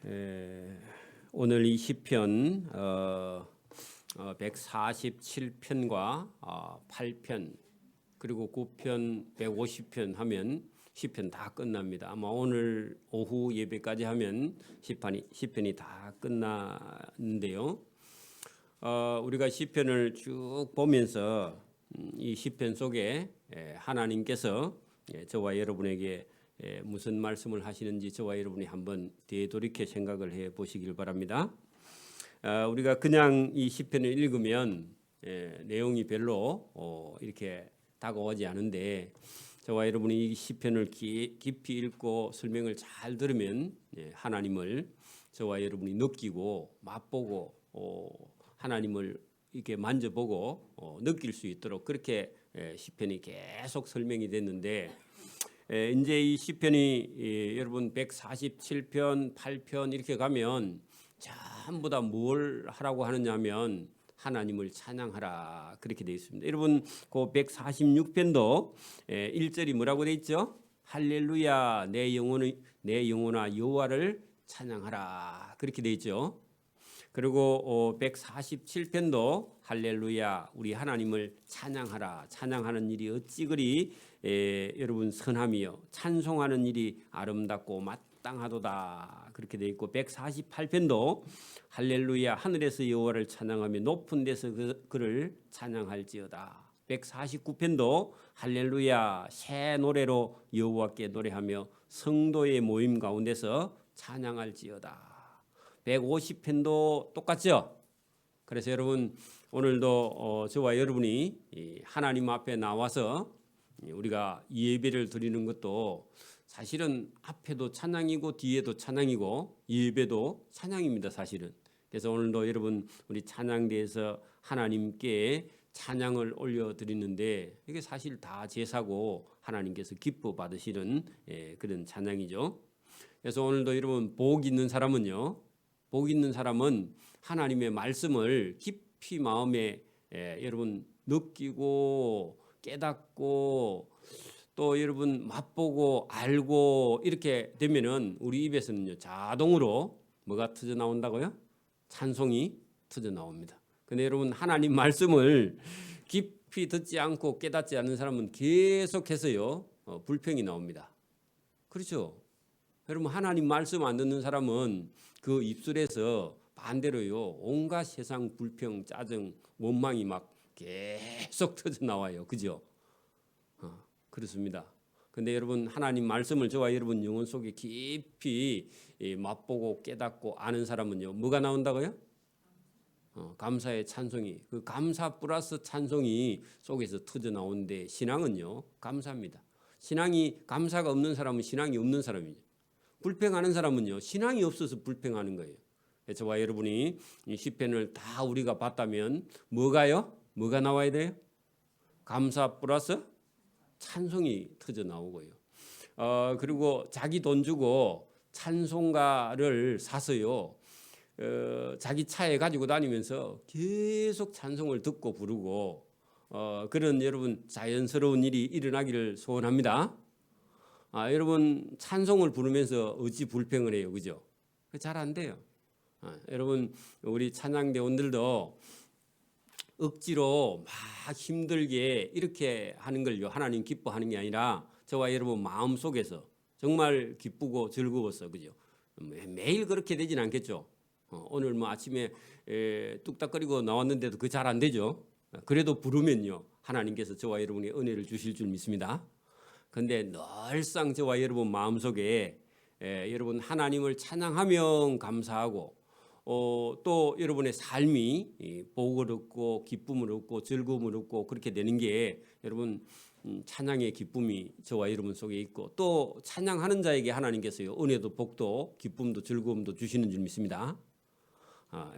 오늘 이 시편 147편과 8편 그리고 9편 150편 하면 시편 다 끝납니다. 아마 오늘 오후 예배까지 하면 시편이 다 끝나는데요. 우리가 시편을 쭉 보면서 이 시편 속에 하나님께서 저와 여러분에게 무슨 말씀을 하시는지 저와 여러분이 한번 되돌이켜 생각을 해 보시길 바랍니다. 우리가 그냥 이 시편을 읽으면 내용이 별로 이렇게 다가오지 않은데 저와 여러분이 이 시편을 깊이 읽고 설명을 잘 들으면 하나님을 저와 여러분이 느끼고 맛보고 하나님을 이렇게 만져보고 느낄 수 있도록 그렇게 시편이 계속 설명이 됐는데 이제 이 시편이 여러분 147편, 8편 이렇게 가면 전부 다 뭘 하라고 하느냐면 하나님을 찬양하라 그렇게 되어 있습니다. 여러분 그 146편도 1절이 뭐라고 되어 있죠? 할렐루야 내 영혼아 여호와를 찬양하라 그렇게 되어 있죠. 그리고 147편도 할렐루야 우리 하나님을 찬양하라. 찬양하는 일이 어찌 그리 여러분 선함이요 찬송하는 일이 아름답고 마땅하도다 그렇게 되어 있고 148편도 할렐루야 하늘에서 여호와를 찬양하며 높은 데서 그를 찬양할지어다. 149편도 할렐루야 새 노래로 여호와께 노래하며 성도의 모임 가운데서 찬양할지어다. 150편도 똑같죠. 그래서 여러분 오늘도 저와 여러분이 하나님 앞에 나와서 우리가 예배를 드리는 것도 사실은 앞에도 찬양이고 뒤에도 찬양이고 예배도 찬양입니다. 사실은. 그래서 오늘도 여러분 우리 찬양대에서 하나님께 찬양을 올려드리는데 이게 사실 다 제사고 하나님께서 기뻐 받으시는 그런 찬양이죠. 그래서 오늘도 여러분 복 있는 사람은요. 복 있는 사람은 하나님의 말씀을 깊이 마음에 여러분 느끼고 깨닫고 또 여러분 맛보고 알고 이렇게 되면은 우리 입에서는요 자동으로 뭐가 터져 나온다고요? 찬송이 터져 나옵니다. 근데 여러분 하나님 말씀을 깊이 듣지 않고 깨닫지 않는 사람은 계속해서요 불평이 나옵니다. 그렇죠? 여러분 하나님 말씀 안 듣는 사람은 그 입술에서 반대로요 온갖 세상 불평, 짜증, 원망이 막 계속 터져 나와요. 그죠? 그렇습니다. 근데 여러분 하나님 말씀을 저와 여러분 영혼 속에 깊이 맛보고 깨닫고 아는 사람은요 뭐가 나온다고요? 감사의 찬송이 그 감사 플러스 찬송이 속에서 터져 나오는데 신앙은요 감사입니다. 신앙이 감사가 없는 사람은 신앙이 없는 사람이죠. 불평하는 사람은요 신앙이 없어서 불평하는 거예요. 저와 여러분이 이 시편을 다 우리가 봤다면 뭐가요? 뭐가 나와야 돼요? 감사 플러스 찬송이 터져 나오고요. 그리고 자기 돈 주고 찬송가를 사서요. 자기 차에 가지고 다니면서 계속 찬송을 듣고 부르고 그런 여러분 자연스러운 일이 일어나기를 소원합니다. 여러분 찬송을 부르면서 어찌 불평을 해요, 그죠? 잘 안 돼요. 여러분 우리 찬양대원들도 억지로 막 힘들게 이렇게 하는 걸요 하나님 기뻐하는 게 아니라 저와 여러분 마음 속에서 정말 기쁘고 즐거웠어, 그죠? 매일 그렇게 되진 않겠죠. 오늘 뭐 아침에 뚝딱거리고 나왔는데도 그 잘 안 되죠. 그래도 부르면요 하나님께서 저와 여러분이 은혜를 주실 줄 믿습니다. 근데 늘상 저와 여러분 마음속에 여러분 하나님을 찬양하면 감사하고 또 여러분의 삶이 복을 얻고 기쁨을 얻고 즐거움을 얻고 그렇게 되는 게 여러분 찬양의 기쁨이 저와 여러분 속에 있고 또 찬양하는 자에게 하나님께서요 은혜도 복도 기쁨도 즐거움도 주시는 줄 믿습니다.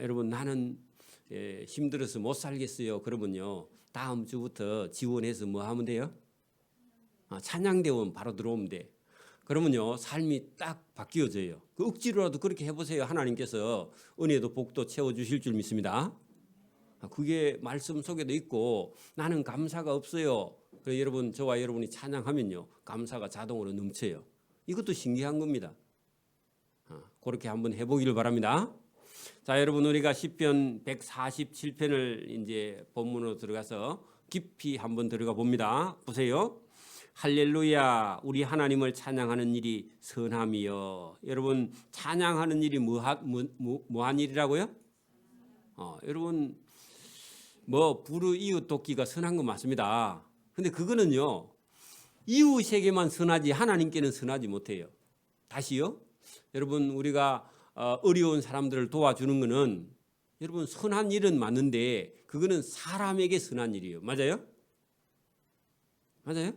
여러분 나는 힘들어서 못 살겠어요. 그러면요 다음 주부터 지원해서 뭐 하면 돼요? 찬양대원 바로 들어오면 돼. 그러면요 삶이 딱 바뀌어져요. 그 억지로라도 그렇게 해보세요. 하나님께서 은혜도 복도 채워주실 줄 믿습니다. 그게 말씀 속에도 있고 나는 감사가 없어요. 그래서 여러분 저와 여러분이 찬양하면요 감사가 자동으로 넘쳐요. 이것도 신기한 겁니다. 그렇게 한번 해보기를 바랍니다. 자, 여러분 우리가 시편 147편을 이제 본문으로 들어가서 깊이 한번 들어가 봅니다. 보세요. 할렐루야, 우리 하나님을 찬양하는 일이 선함이여. 여러분 찬양하는 일이 뭐한 일이라고요? 여러분 뭐 부르 이웃 돕기가 선한 거 맞습니다. 근데 그거는요 이웃에게만 선하지 하나님께는 선하지 못해요. 다시요. 여러분 우리가 어려운 사람들을 도와주는 거는 여러분 선한 일은 맞는데 그거는 사람에게 선한 일이에요. 맞아요? 맞아요?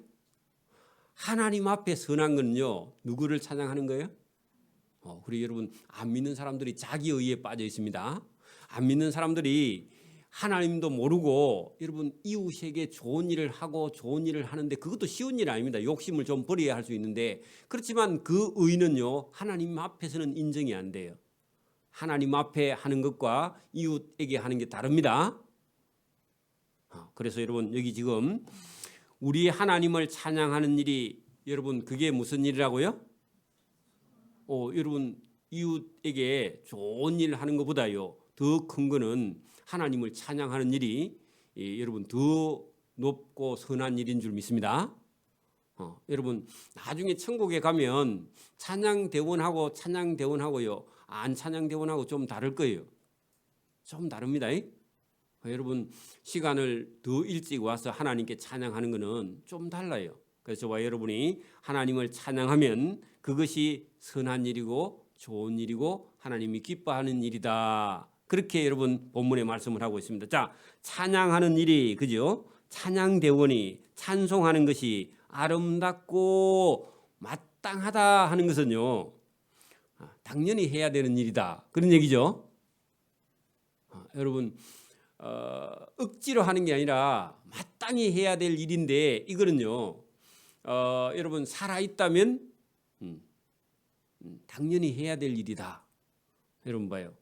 하나님 앞에 선한 건요 누구를 찬양하는 거예요? 그리고 여러분 안 믿는 사람들이 자기 의에 빠져 있습니다. 안 믿는 사람들이 하나님도 모르고 여러분 이웃에게 좋은 일을 하고 좋은 일을 하는데 그것도 쉬운 일 아닙니다. 욕심을 좀 버려야 할 수 있는데 그렇지만 그 의는요 하나님 앞에서는 인정이 안 돼요. 하나님 앞에 하는 것과 이웃에게 하는 게 다릅니다. 그래서 여러분 여기 지금 우리 하나님을 찬양하는 일이 여러분 그게 무슨 일이라고요? 여러분 이웃에게 좋은 일을 하는 것보다요 더 큰 거는 하나님을 찬양하는 일이 여러분 더 높고 선한 일인 줄 믿습니다. 여러분 나중에 천국에 가면 찬양대원하고 찬양대원하고요 안 찬양대원하고 좀 다를 거예요. 좀 다릅니다. 여러분 시간을 더 일찍 와서 하나님께 찬양하는 것은 좀 달라요. 그래서 저와 여러분이 하나님을 찬양하면 그것이 선한 일이고 좋은 일이고 하나님이 기뻐하는 일이다. 그렇게 여러분 본문에 말씀을 하고 있습니다. 자, 찬양하는 일이 그죠? 찬양대원이 찬송하는 것이 아름답고 마땅하다 하는 것은요 당연히 해야 되는 일이다 그런 얘기죠. 여러분 억지로 하는 게 아니라 마땅히 해야 될 일인데 이거는요 여러분 살아있다면 당연히 해야 될 일이다. 여러분 봐요.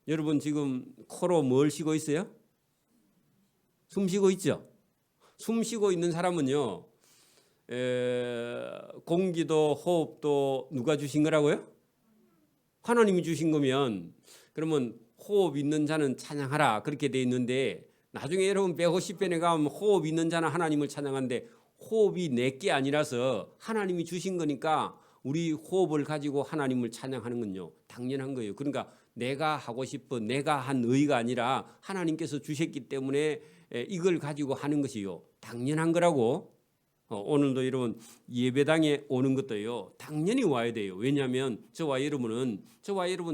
여러분 지금 코로 뭘 쉬고 있어요? 숨 쉬고 있죠. 숨 쉬고 있는 사람은요 공기도 호흡도 누가 주신 거라고요? 하나님이 주신 거면 그러면 호흡 있는 자는 찬양하라 그렇게 돼 있는데 나중에 여러분 150편에 가면 호흡 있는 자는 하나님을 찬양하는데 호흡이 내게 아니라서 하나님이 주신 거니까 우리 호흡을 가지고 하나님을 찬양하는 건요 당연한 거예요. 그러니까 내가 하고 싶어 내가 한 의가 아니라 하나님께서 주셨기 때문에 이걸 가지고 하는 것이요 당연한 거라고. 오늘도 여러분 예배당에 오는 것도요 당연히 와야 돼요. 왜냐하면 저와 여러분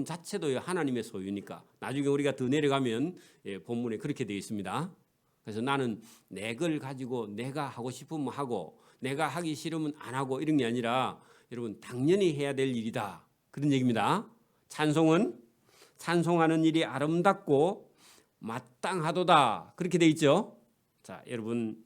자체도 하나님의 소유니까. 나중에 우리가 더 내려가면 본문에 그렇게 되어 있습니다. 그래서 나는 내 걸 가지고 내가 하고 싶으면 하고 내가 하기 싫으면 안 하고 이런 게 아니라 여러분 당연히 해야 될 일이다 그런 얘기입니다. 찬송하는 일이 아름답고 마땅하도다 그렇게 되어 있죠. 자 여러분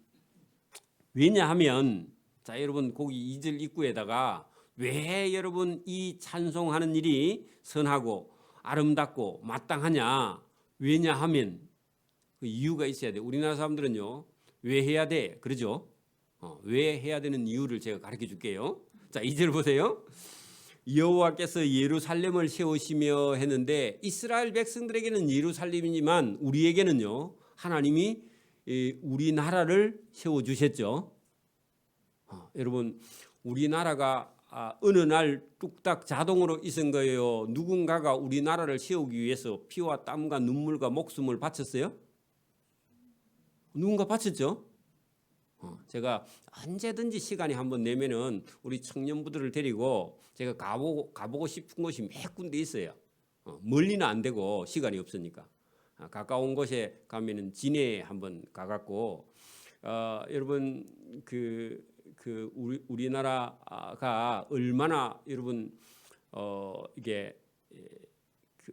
왜냐하면 자 여러분 거기 2절 입구에다가 왜 여러분 이 찬송하는 일이 선하고 아름답고 마땅하냐 왜냐하면 그 이유가 있어야 돼. 우리나라 사람들은요 왜 해야 돼 그러죠. 왜 해야 되는 이유를 제가 가르쳐 줄게요. 자 2절 보세요. 여호와께서 예루살렘을 세우시며 했는데 이스라엘 백성들에게는 예루살렘이지만 우리에게는요 하나님이 우리나라를 세워주셨죠. 여러분 우리나라가 어느 날 뚝딱 자동으로 있은 거예요? 누군가가 우리나라를 세우기 위해서 피와 땀과 눈물과 목숨을 바쳤어요? 누군가 바쳤죠. 제가 언제든지 시간이 한번 내면은 우리 청년부들을 데리고 제가 가보고 싶은 곳이 몇 군데 있어요. 멀리는 안 되고 시간이 없으니까. 가까운 곳에 가면은 진해 한번 가갖고 여러분 우리나라가 얼마나 여러분 이게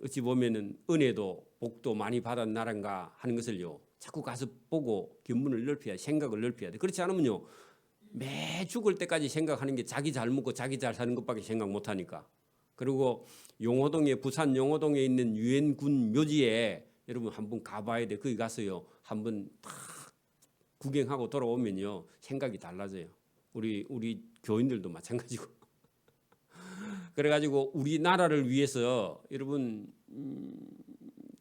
어찌 보면은 은혜도 복도 많이 받은 나라인가 하는 것을요 자꾸 가서 보고 견문을 넓혀야 생각을 넓혀야 돼. 그렇지 않으면요 매 죽을 때까지 생각하는 게 자기 잘 먹고 자기 잘 사는 것밖에 생각 못 하니까. 그리고 부산 용호동에 있는 유엔군 묘지에 여러분 한번 가봐야 돼. 거기 가서요 한번 딱 구경하고 돌아오면요 생각이 달라져요. 우리 교인들도 마찬가지고. 그래가지고 우리나라를 위해서 여러분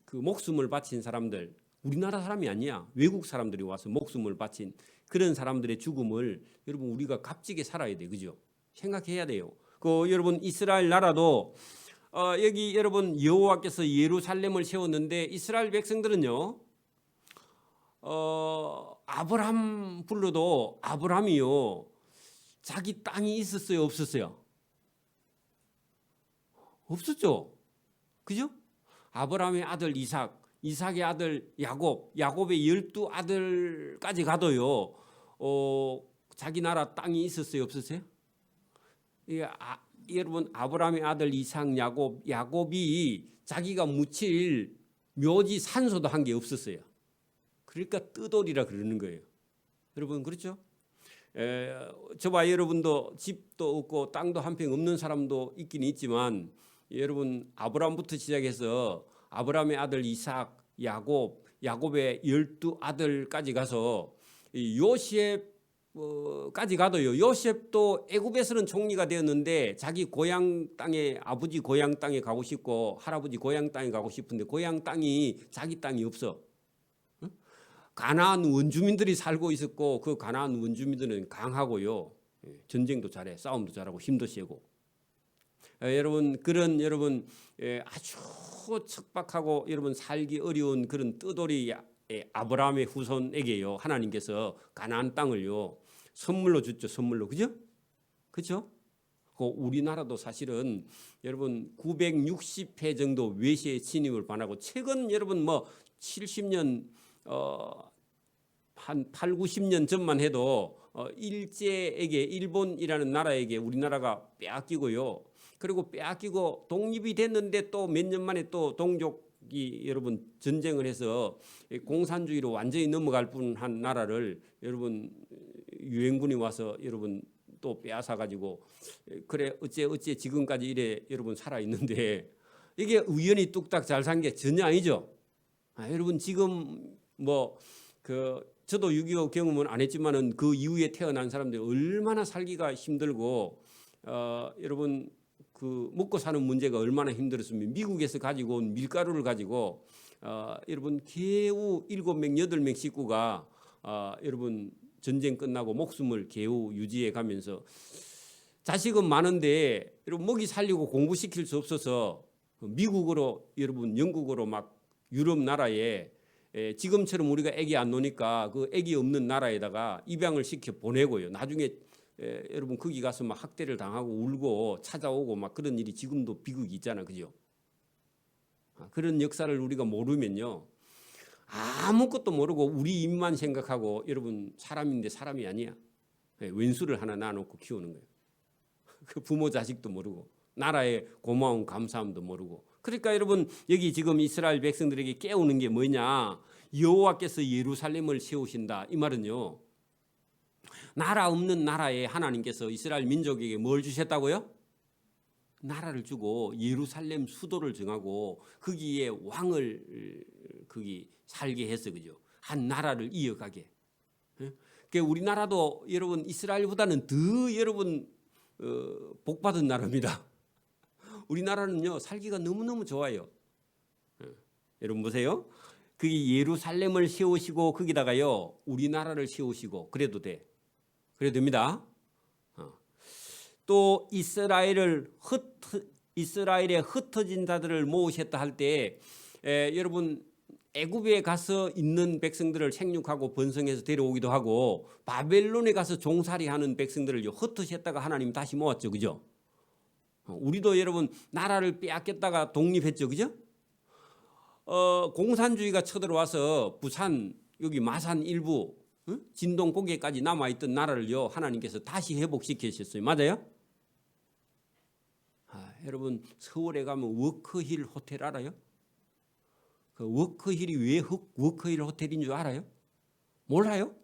그 목숨을 바친 사람들, 우리나라 사람이 아니야. 외국 사람들이 와서 목숨을 바친 그런 사람들의 죽음을 여러분 우리가 값지게 살아야 돼, 그죠? 생각해야 돼요. 그 여러분 이스라엘 나라도 여기 여러분 여호와께서 예루살렘을 세웠는데 이스라엘 백성들은요, 아브라함 불러도 아브라함이요 자기 땅이 있었어요, 없었어요? 없었죠, 그죠? 아브라함의 아들 이삭, 이삭의 아들 야곱, 야곱의 12아들까지 가도요 자기 나라 땅이 있었어요, 없었어요? 여러분 아브라함의 아들 이삭, 야곱, 야곱이 자기가 묻힐 묘지 산소도 한 게 없었어요. 그러니까 뜨돌이라 그러는 거예요. 여러분 그렇죠? 저와 여러분도 집도 없고 땅도 한 평 없는 사람도 있긴 있지만 여러분 아브라함부터 시작해서 아브라함의 아들 이삭, 야곱, 야곱의 12아들까지 가서 요셉까지 가도요. 요셉도 애굽에서는 총리가 되었는데 자기 고향 땅에 아버지 고향 땅에 가고 싶고 할아버지 고향 땅에 가고 싶은데 고향 땅이 자기 땅이 없어. 가나안 원주민들이 살고 있었고 그 가나안 원주민들은 강하고요. 전쟁도 잘해, 싸움도 잘하고 힘도 세고. 여러분 그런 여러분 아주 척박하고 여러분 살기 어려운 그런 뜨돌이 아브라함의 후손에게요 하나님께서 가나안 땅을요 선물로 줬죠. 선물로, 그죠? 그렇죠? 우리나라도 사실은 여러분 960회 정도 외세 침입을 반하고 최근 여러분 뭐 70년 한 8, 90년 전만 해도 일제에게 일본이라는 나라에게 우리나라가 빼앗기고요. 그리고 빼앗기고 독립이 됐는데 또 몇 년 만에 또 동족이 여러분 전쟁을 해서 공산주의로 완전히 넘어갈 뻔한 나라를 여러분 유엔군이 와서 여러분 또 빼앗아 가지고 그래 어째 지금까지 이래 여러분 살아 있는데 이게 우연히 뚝딱 잘 산 게 전혀 아니죠. 여러분 지금 뭐 저도 6.25 경험은 안 했지만은 그 이후에 태어난 사람들이 얼마나 살기가 힘들고 여러분 그 먹고 사는 문제가 얼마나 힘들었으면 미국에서 가지고 온 밀가루를 가지고 여러분 겨우 7명 8명 식구가 여러분 전쟁 끝나고 목숨을 겨우 유지해 가면서 자식은 많은데 여러분 먹이 살리고 공부시킬 수 없어서 미국으로 여러분 영국으로 막 유럽 나라에 지금처럼 우리가 애기 안 노니까 그 애기 없는 나라에다가 입양을 시켜 보내고요. 나중에 여러분 거기 가서 막 학대를 당하고 울고 찾아오고 막 그런 일이 지금도 비극이 있잖아, 그죠? 그런 역사를 우리가 모르면요 아무것도 모르고 우리 입만 생각하고 여러분 사람인데 사람이 아니야. 왼수를 하나 놔놓고 키우는 거예요. 그 부모 자식도 모르고 나라의 고마움 감사함도 모르고. 그러니까 여러분 여기 지금 이스라엘 백성들에게 깨우는 게 뭐냐, 여호와께서 예루살렘을 세우신다. 이 말은요 나라 없는 나라에 하나님께서 이스라엘 민족에게 뭘 주셨다고요? 나라를 주고 예루살렘 수도를 정하고 거기에 왕을 거기 살게 해서, 그죠? 한 나라를 이어가게. 그러니까 우리나라도 여러분 이스라엘보다는 더 여러분 복받은 나라입니다. 우리나라는요 살기가 너무너무 좋아요. 여러분 보세요. 거기 예루살렘을 세우시고 거기다가요 우리나라를 세우시고 그래도 돼. 그래도 됩니다. 또 이스라엘에 흩어진 자들을 모으셨다 할 때 여러분 애굽에 가서 있는 백성들을 생육하고 번성해서 데려오기도 하고 바벨론에 가서 종살이하는 백성들을 흩으셨다가 하나님 다시 모았죠, 그죠? 우리도 여러분 나라를 빼앗겼다가 독립했죠, 그죠? 공산주의가 쳐들어와서 부산 여기 마산 일부 진동 고개까지 남아있던 나라를요 하나님께서 다시 회복시키셨어요. 맞아요? 여러분 서울에 가면 워커힐 호텔 알아요? 그 워커힐이 왜 워커힐 호텔인 줄 알아요? 몰라요?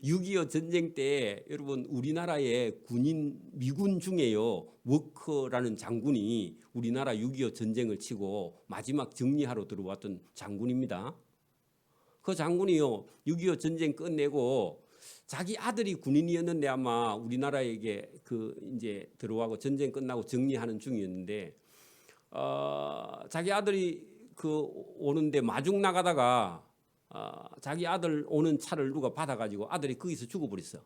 6.25 전쟁 때 여러분 우리나라의 군인 미군 중에요 워커라는 장군이 우리나라 6.25 전쟁을 치고 마지막 정리하러 들어왔던 장군입니다. 그 장군이요 6.25 전쟁 끝내고 자기 아들이 군인이었는데 아마 우리나라에게 그 이제 들어와고 전쟁 끝나고 정리하는 중이었는데 자기 아들이 그 오는데 마중 나가다가 자기 아들 오는 차를 누가 받아가지고 아들이 거기서 죽어버렸어.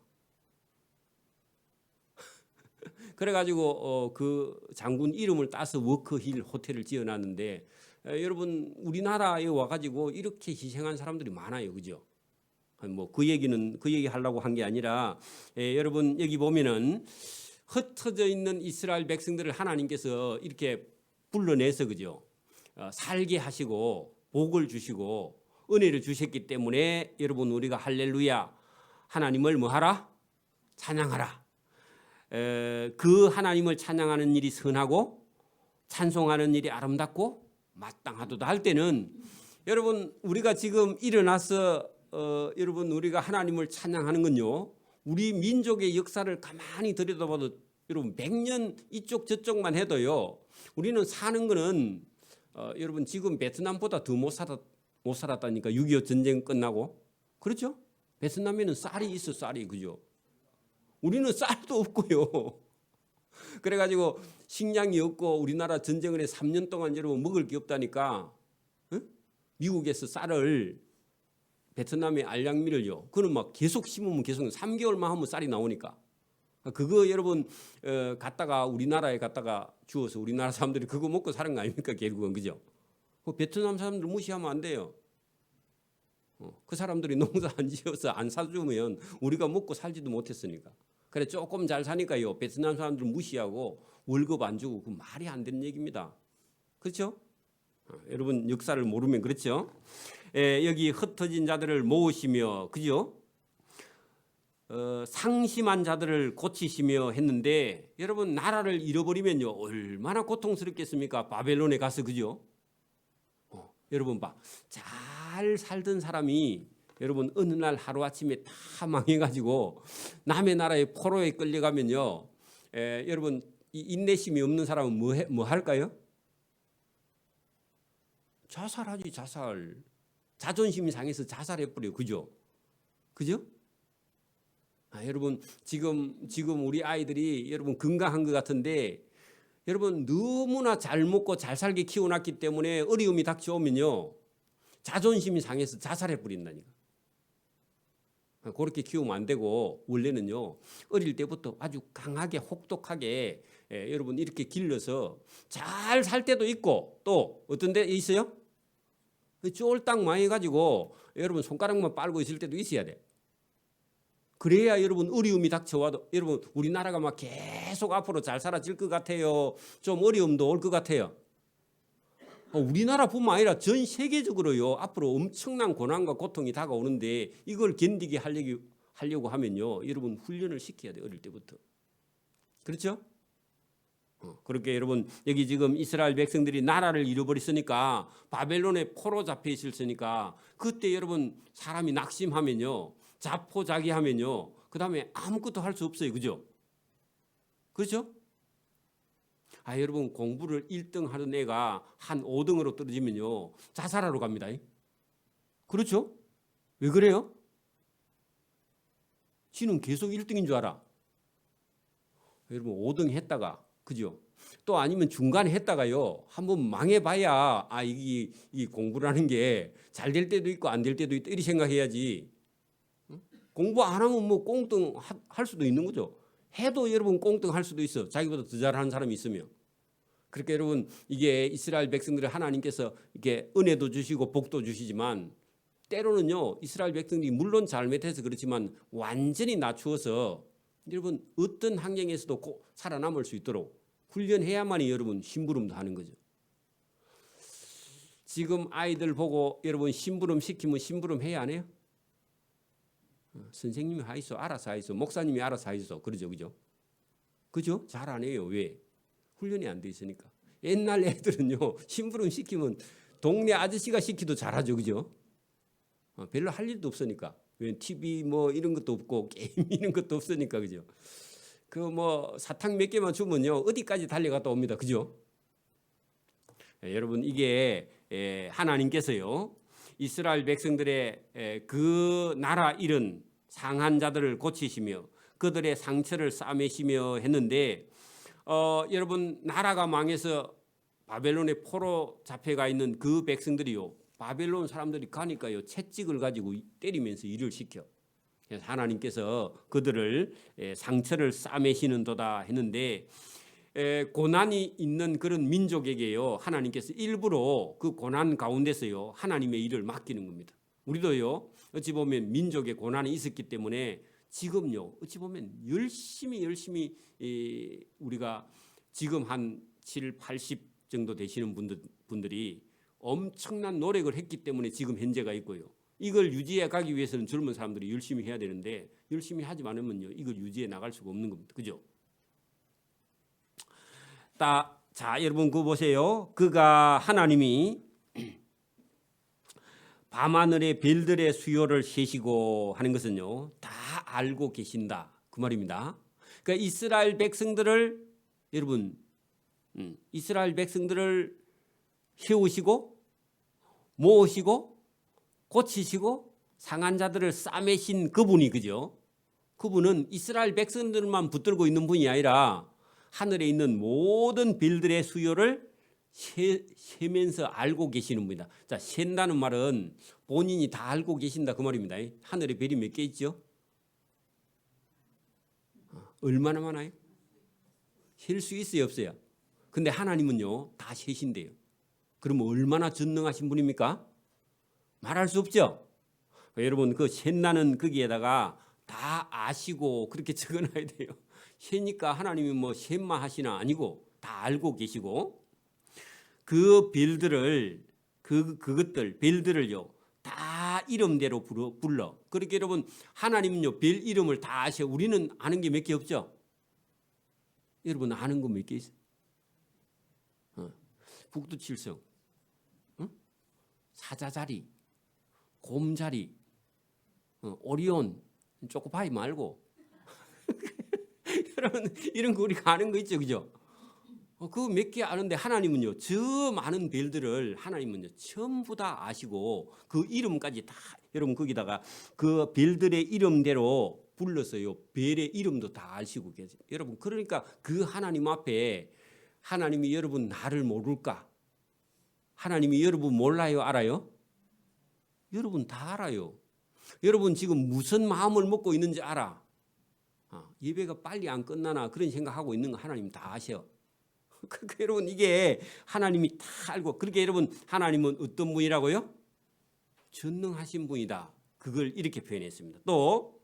그래가지고 그 장군 이름을 따서 워커힐 호텔을 지어놨는데 여러분 우리나라에 와가지고 이렇게 희생한 사람들이 많아요, 그죠? 뭐 그 얘기 하려고 한 게 아니라 여러분 여기 보면은 흩어져 있는 이스라엘 백성들을 하나님께서 이렇게 불러내서 그죠? 살게 하시고 복을 주시고 은혜를 주셨기 때문에 여러분 우리가 할렐루야 하나님을 뭐하라? 찬양하라. 그 하나님을 찬양하는 일이 선하고 찬송하는 일이 아름답고 마땅하도다 할 때는 여러분 우리가 지금 일어나서 여러분 우리가 하나님을 찬양하는 건요 우리 민족의 역사를 가만히 들여다봐도 여러분 100년 이쪽 저쪽만 해도요 우리는 사는 거는 여러분 지금 베트남보다 더 못 살았다니까 6.25 전쟁 끝나고 그렇죠? 베트남에는 쌀이 있어 쌀이 그죠? 우리는 쌀도 없고요. 그래가지고 식량이 없고 우리나라 전쟁을 해 3년 동안 여러분 먹을 게 없다니까 미국에서 쌀을 베트남의 알량미를요. 그는 막 계속 심으면 계속 3개월만 하면 쌀이 나오니까 그거 여러분 갖다가 우리나라에 갖다가 주어서 우리나라 사람들이 그거 먹고 사는 거 아닙니까 결국은 그죠? 베트남 사람들 무시하면 안 돼요. 그 사람들이 농사 안 지어서 안 사주면 우리가 먹고 살지도 못했으니까. 그래 조금 잘 사니까요. 베트남 사람들 무시하고 월급 안 주고 그 말이 안 되는 얘기입니다. 그렇죠? 여러분 역사를 모르면 그렇죠? 여기 흩어진 자들을 모으시며 그죠? 상심한 자들을 고치시며 했는데 여러분 나라를 잃어버리면요 얼마나 고통스럽겠습니까? 바벨론에 가서 그죠? 여러분 봐. 잘 살던 사람이 여러분 어느 날 하루아침에 다 망해가지고 남의 나라에 포로에 끌려가면요 여러분 이 인내심이 없는 사람은 뭐 할까요? 자살하지 자살. 자존심이 상해서 자살해버려요. 그죠? 그죠? 여러분 지금 우리 아이들이 여러분 건강한 것 같은데 여러분 너무나 잘 먹고 잘 살게 키워놨기 때문에 어려움이 닥쳐오면요 자존심이 상해서 자살해버린다니까. 그렇게 키우면 안 되고 원래는요 어릴 때부터 아주 강하게 혹독하게 여러분 이렇게 길러서 잘 살 때도 있고 또 어떤 데 있어요? 쫄딱 망해가지고 여러분 손가락만 빨고 있을 때도 있어야 돼. 그래야 여러분 어려움이 닥쳐와도 여러분 우리나라가 막 계속 앞으로 잘 살아질 것 같아요. 좀 어려움도 올 것 같아요. 우리나라뿐만 아니라 전 세계적으로요 앞으로 엄청난 고난과 고통이 다가오는데 이걸 견디게 하려고 하면요 여러분 훈련을 시켜야 돼요. 어릴 때부터. 그렇죠? 그렇게 여러분 여기 지금 이스라엘 백성들이 나라를 잃어버렸으니까 바벨론에 포로 잡혀 있었으니까 그때 여러분 사람이 낙심하면요 자포자기하면요 그 다음에 아무것도 할 수 없어요. 그죠? 그렇죠? 여러분 공부를 1등 하는 애가 한 5등으로 떨어지면요 자살하러 갑니다. 그렇죠? 왜 그래요? 지는 계속 1등인 줄 알아. 여러분 5등 했다가 그죠? 또 아니면 중간에 했다가요 한번 망해봐야 이 공부라는 게 잘 될 때도 있고 안 될 때도 있다 이렇게 생각해야지. 공부 안 하면 뭐 꽁등 할 수도 있는 거죠. 해도 여러분 꽁등 할 수도 있어. 자기보다 더 잘하는 사람이 있으면. 그렇게 여러분 이게 이스라엘 백성들을 하나님께서 이게 은혜도 주시고 복도 주시지만 때로는요 이스라엘 백성들이 물론 잘못해서 그렇지만 완전히 낮추어서 여러분 어떤 환경에서도 살아남을 수 있도록 훈련해야만이 여러분 심부름도 하는 거죠. 지금 아이들 보고 여러분 심부름 시키면 심부름 해야 안 해요? 선생님이 하이소 알아서 하이소 목사님이 알아서 하이소 그러죠. 그죠? 그죠? 잘 안 해요. 왜? 훈련이 안 돼 있으니까. 옛날 애들은요 심부름 시키면 동네 아저씨가 시키도 잘하죠. 그죠? 별로 할 일도 없으니까. 왜 TV 뭐 이런 것도 없고 게임 이런 것도 없으니까. 그죠? 그 뭐 사탕 몇 개만 주면요 어디까지 달려갔다 옵니다. 그죠? 여러분 이게 하나님께서요 이스라엘 백성들의 그 나라 잃은 상한 자들을 고치시며 그들의 상처를 싸매시며 했는데 여러분 나라가 망해서 바벨론의 포로 잡혀가 있는 그 백성들이요 바벨론 사람들이 가니까요 채찍을 가지고 때리면서 일을 시켜. 그래서 하나님께서 그들을 상처를 싸매시는도다 했는데 고난이 있는 그런 민족에게요 하나님께서 일부러 그 고난 가운데서요 하나님의 일을 맡기는 겁니다. 우리도요 어찌 보면 민족의 고난이 있었기 때문에 지금요 어찌 보면 열심히 우리가 지금 한 7, 80 정도 되시는 분들이 엄청난 노력을 했기 때문에 지금 현재가 있고요. 이걸 유지해 가기 위해서는 젊은 사람들이 열심히 해야 되는데 열심히 하지 않으면요 이걸 유지해 나갈 수가 없는 겁니다. 그죠? 자, 여러분 그거 보세요. 그가 하나님이 밤하늘의 별들의 수요를 세시고 하는 것은요 다 알고 계신다 그 말입니다. 그러니까 이스라엘 백성들을 여러분 이스라엘 백성들을 세우시고 모으시고 고치시고 상한 자들을 싸매신 그분이 그죠? 그분은 이스라엘 백성들만 붙들고 있는 분이 아니라 하늘에 있는 모든 별들의 수요를 세면서 알고 계시는 분이다. 자, 센다는 말은 본인이 다 알고 계신다 그 말입니다. 하늘에 별이 몇 개 있죠? 얼마나 많아요? 셀 수 있어요 없어요? 근데 하나님은요 다 세신대요. 그러면 얼마나 전능하신 분입니까? 말할 수 없죠. 여러분 그 셋나는 거기에다가 다 아시고 그렇게 적어놔야 돼요. 세니까 하나님이 뭐 셋만 하시나 아니고 다 알고 계시고 그 별들을 그것들 별들을요 다 이름대로 불러. 그렇게 여러분 하나님은요 별 이름을 다 아셔. 우리는 아는 게 몇 개 없죠. 여러분 아는 거 몇 개 있어요? 북두칠성, 사자자리, 곰자리, 오리온, 초코파이 말고 여러분 이런 거 우리가 아는 거 있죠, 그죠? 그 몇 개 아는데 하나님은요 저 많은 별들을 하나님은요 전부 다 아시고 그 이름까지 다 여러분 거기다가 그 별들의 이름대로 불러서요 별의 이름도 다 아시고 계세요. 여러분 그러니까 그 하나님 앞에 하나님이 여러분 나를 모를까? 하나님이 여러분 몰라요? 알아요? 여러분 다 알아요. 여러분 지금 무슨 마음을 먹고 있는지 알아. 예배가 빨리 안 끝나나 그런 생각하고 있는 거 하나님 다 아셔. 그러니까 여러분 이게 하나님이 다 알고 그렇게 여러분 하나님은 어떤 분이라고요? 전능하신 분이다. 그걸 이렇게 표현했습니다. 또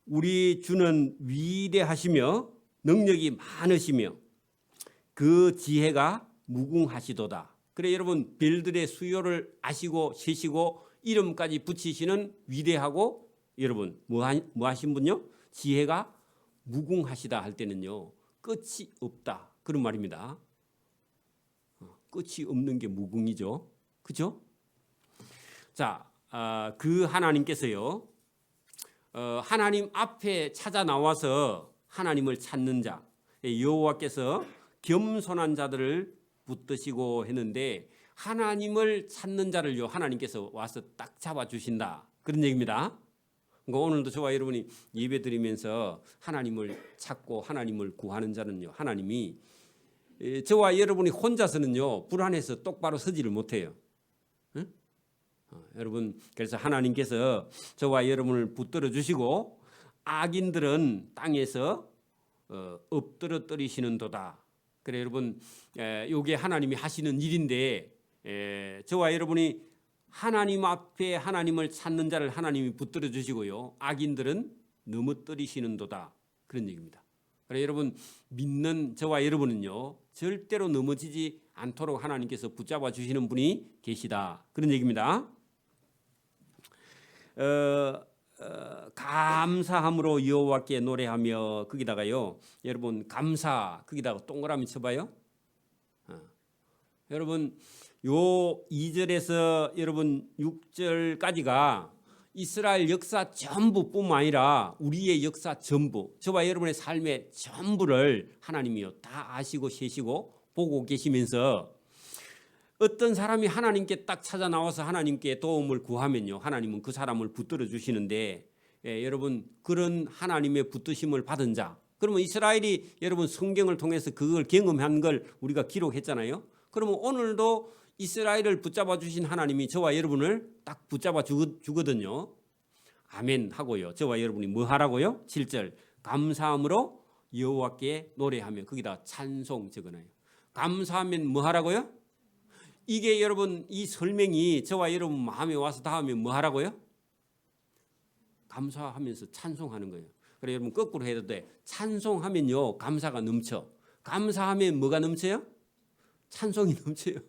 우리 주는 위대하시며 능력이 많으시며 그 지혜가 무궁하시도다. 그래 여러분 별들의 수요를 아시고 세시고 이름까지 붙이시는 위대하고 여러분 뭐 하신 분요? 지혜가 무궁하시다 할 때는요 끝이 없다 그런 말입니다. 끝이 없는 게 무궁이죠, 그죠? 자, 그 하나님께서요 하나님 앞에 찾아 나와서 하나님을 찾는 자 여호와께서 겸손한 자들을 붙드시고 했는데 하나님을 찾는 자를요 하나님께서 와서 딱 잡아 주신다 그런 얘기입니다. 그러니까 오늘도 저와 여러분이 예배 드리면서 하나님을 찾고 하나님을 구하는 자는요 하나님이 저와 여러분이 혼자서는요 불안해서 똑바로 서지를 못해요. 응? 여러분 그래서 하나님께서 저와 여러분을 붙들어 주시고 악인들은 땅에서 엎드려 떨이시는도다. 그래 여러분 이게 하나님이 하시는 일인데 저와 여러분이 하나님 앞에 하나님을 찾는 자를 하나님이 붙들어 주시고요 악인들은 넘어뜨리시는도다 그런 얘기입니다. 그래 여러분 믿는 저와 여러분은요 절대로 넘어지지 않도록 하나님께서 붙잡아 주시는 분이 계시다 그런 얘기입니다. 감사함으로 여호와께 노래하며 거기다가요 여러분 감사 거기다가 동그라미 쳐봐요. 여러분 요 2절에서 여러분 6절까지가 이스라엘 역사 전부뿐만 아니라 우리의 역사 전부 저와 여러분의 삶의 전부를 하나님이요 다 아시고 세시고 보고 계시면서 어떤 사람이 하나님께 딱 찾아 나와서 하나님께 도움을 구하면요 하나님은 그 사람을 붙들어 주시는데 여러분 그런 하나님의 붙드심을 받은 자. 그러면 이스라엘이 여러분 성경을 통해서 그걸 경험한 걸 우리가 기록했잖아요. 그러면 오늘도 이스라엘을 붙잡아 주신 하나님이 저와 여러분을 딱 붙잡아 주거든요. 아멘 하고요. 저와 여러분이 뭐 하라고요? 7절 감사함으로 여호와께 노래하며 거기다 찬송 적어놔요. 감사하면 뭐 하라고요? 이게 여러분 이 설명이 저와 여러분 마음에 와서 다음에 뭐 하라고요? 감사하면서 찬송하는 거예요. 그래 여러분 거꾸로 해도 돼. 찬송하면요 감사가 넘쳐. 감사하면 뭐가 넘쳐요? 찬송이 넘쳐요.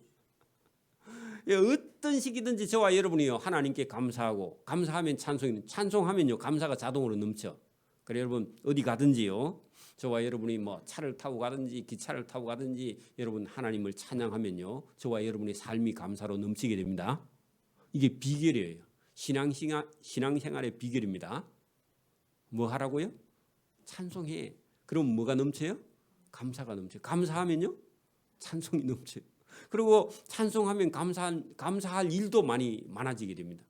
어떤 식이든지 저와 여러분이요 하나님께 감사하고 감사하면 찬송하면요 감사가 자동으로 넘쳐. 그래 여러분 어디 가든지요 저와 여러분이 뭐 차를 타고 가든지 기차를 타고 가든지 여러분 하나님을 찬양하면요 저와 여러분의 삶이 감사로 넘치게 됩니다. 이게 비결이에요. 신앙생활의 비결입니다. 뭐 하라고요? 찬송해. 그럼 뭐가 넘쳐요? 감사가 넘쳐요. 감사하면요 찬송이 넘쳐요. 그리고 찬송하면 감사할 일도 많아지게 됩니다.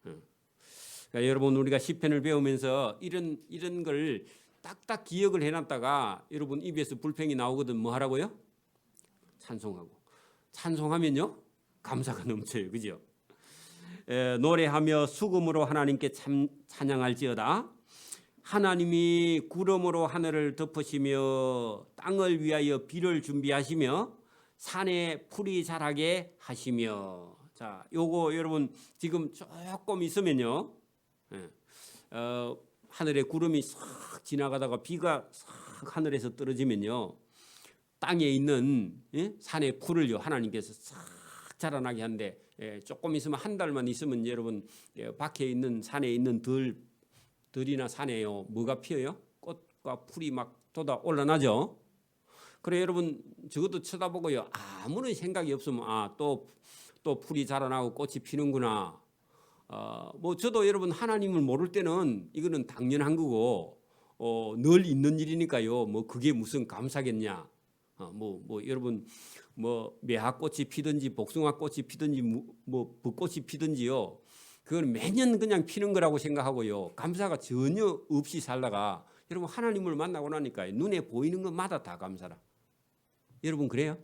그러니까 여러분 우리가 시편을 배우면서 이런 걸 딱딱 기억을 해놨다가 여러분 입에서 불평이 나오거든 뭐 하라고요? 찬송하고. 찬송하면요 감사가 넘쳐요. 그죠? 노래하며 수금으로 하나님께 찬양할지어다. 하나님이 구름으로 하늘을 덮으시며 땅을 위하여 비를 준비하시며 산에 풀이 자라게 하시며. 자, 요거 여러분 지금 조금 있으면요 하늘에 구름이 싹 지나가다가 비가 싹 하늘에서 떨어지면요 땅에 있는 산에 풀을요 하나님께서 싹 자라나게 하는데 조금 있으면 한 달만 있으면 여러분 밖에 있는 산에 있는 들이나 산에요 뭐가 피어요? 꽃과 풀이 막 돋아 올라나죠. 그래 여러분 저것도 쳐다보고요 아무런 생각이 없으면 또 풀이 자라나고 꽃이 피는구나. 뭐 저도 여러분 하나님을 모를 때는 이거는 당연한 거고 늘 있는 일이니까요. 뭐 그게 무슨 감사겠냐. 뭐 여러분 뭐 매화꽃이 피든지 복숭아꽃이 피든지 뭐 벚꽃이 피든지요. 그건 매년 그냥 피는 거라고 생각하고요. 감사가 전혀 없이 살다가 여러분 하나님을 만나고 나니까 눈에 보이는 것마다 다 감사라. 여러분 그래요?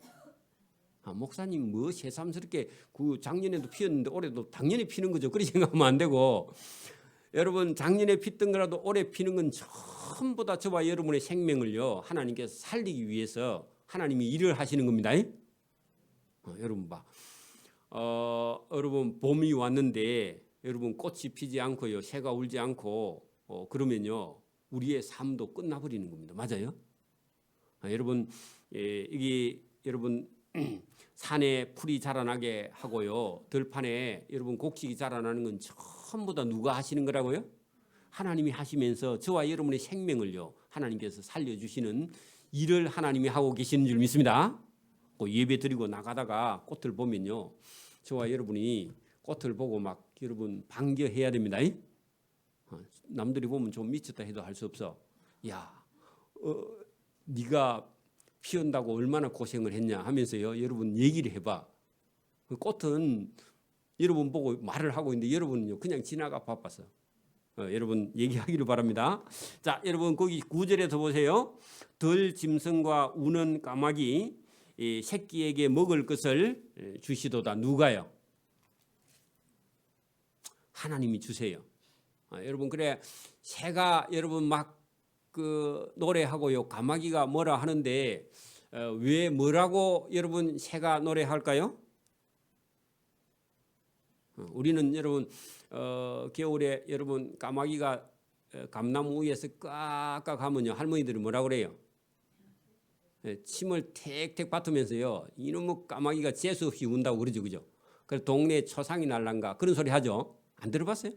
목사님 뭐 새삼스럽게 그 작년에도 피었는데 올해도 당연히 피는 거죠. 그렇게 생각하면 안 되고 여러분 작년에 피던 거라도 올해 피는 건 전부 다 저와 여러분의 생명을요 하나님께서 살리기 위해서 하나님이 일을 하시는 겁니다. 여러분 봐. 여러분 봄이 왔는데 여러분 꽃이 피지 않고요 새가 울지 않고 그러면요 우리의 삶도 끝나버리는 겁니다. 맞아요? 여러분 이게 여러분 산에 풀이 자라나게 하고요 들판에 여러분 곡식이 자라나는 건 전부 다 누가 하시는 거라고요? 하나님이 하시면서 저와 여러분의 생명을요 하나님께서 살려주시는 일을 하나님이 하고 계시는 줄 믿습니다. 예배 드리고 나가다가 꽃을 보면요 저와 여러분이 꽃을 보고 막 여러분 반겨해야 됩니다. 남들이 보면 좀 미쳤다 해도 할 수 없어. 야 네가 피운다고 얼마나 고생을 했냐 하면서요 여러분 얘기를 해봐. 꽃은 여러분 보고 말을 하고 있는데 여러분은요 그냥 지나가 바빠서 여러분 얘기하기를 바랍니다. 자 여러분 거기 9절에서 보세요. 들 짐승과 우는 까마귀 새끼에게 먹을 것을 주시도다. 누가요? 하나님이 주세요. 여러분 그래 새가 여러분 막 그 노래하고요 까마귀가 뭐라 하는데 왜 뭐라고 여러분 새가 노래할까요? 우리는 여러분 겨울에 여러분 까마귀가 감나무 위에서 꽉꽉 하면요 할머니들이 뭐라 그래요? 침을 택택 뱉으면서요 이놈의 까마귀가 재수 없이 운다고 그러죠. 그죠? 그래서 동네에 초상이 날란가 그런 소리 하죠. 안 들어봤어요?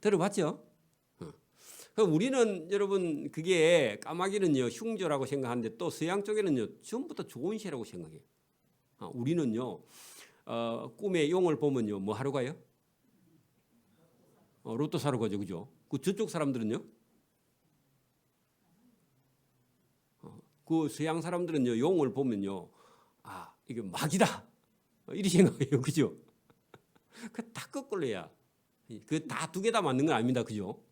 들어봤죠? 우리는 여러분 그게 까마귀는요 흉조라고 생각하는데 또 서양 쪽에는요 전부 다 좋은 새라고 생각해요. 우리는요 꿈에 용을 보면요 뭐 하러 가요? 로또 사러 가죠. 그죠? 그 저쪽 사람들은요 그 서양 사람들은요 용을 보면요 이게 마귀다 이렇게 생각해요. 그죠? 그 다 거꾸로야. 그 다 두 개 다 맞는 건 아닙니다. 그죠?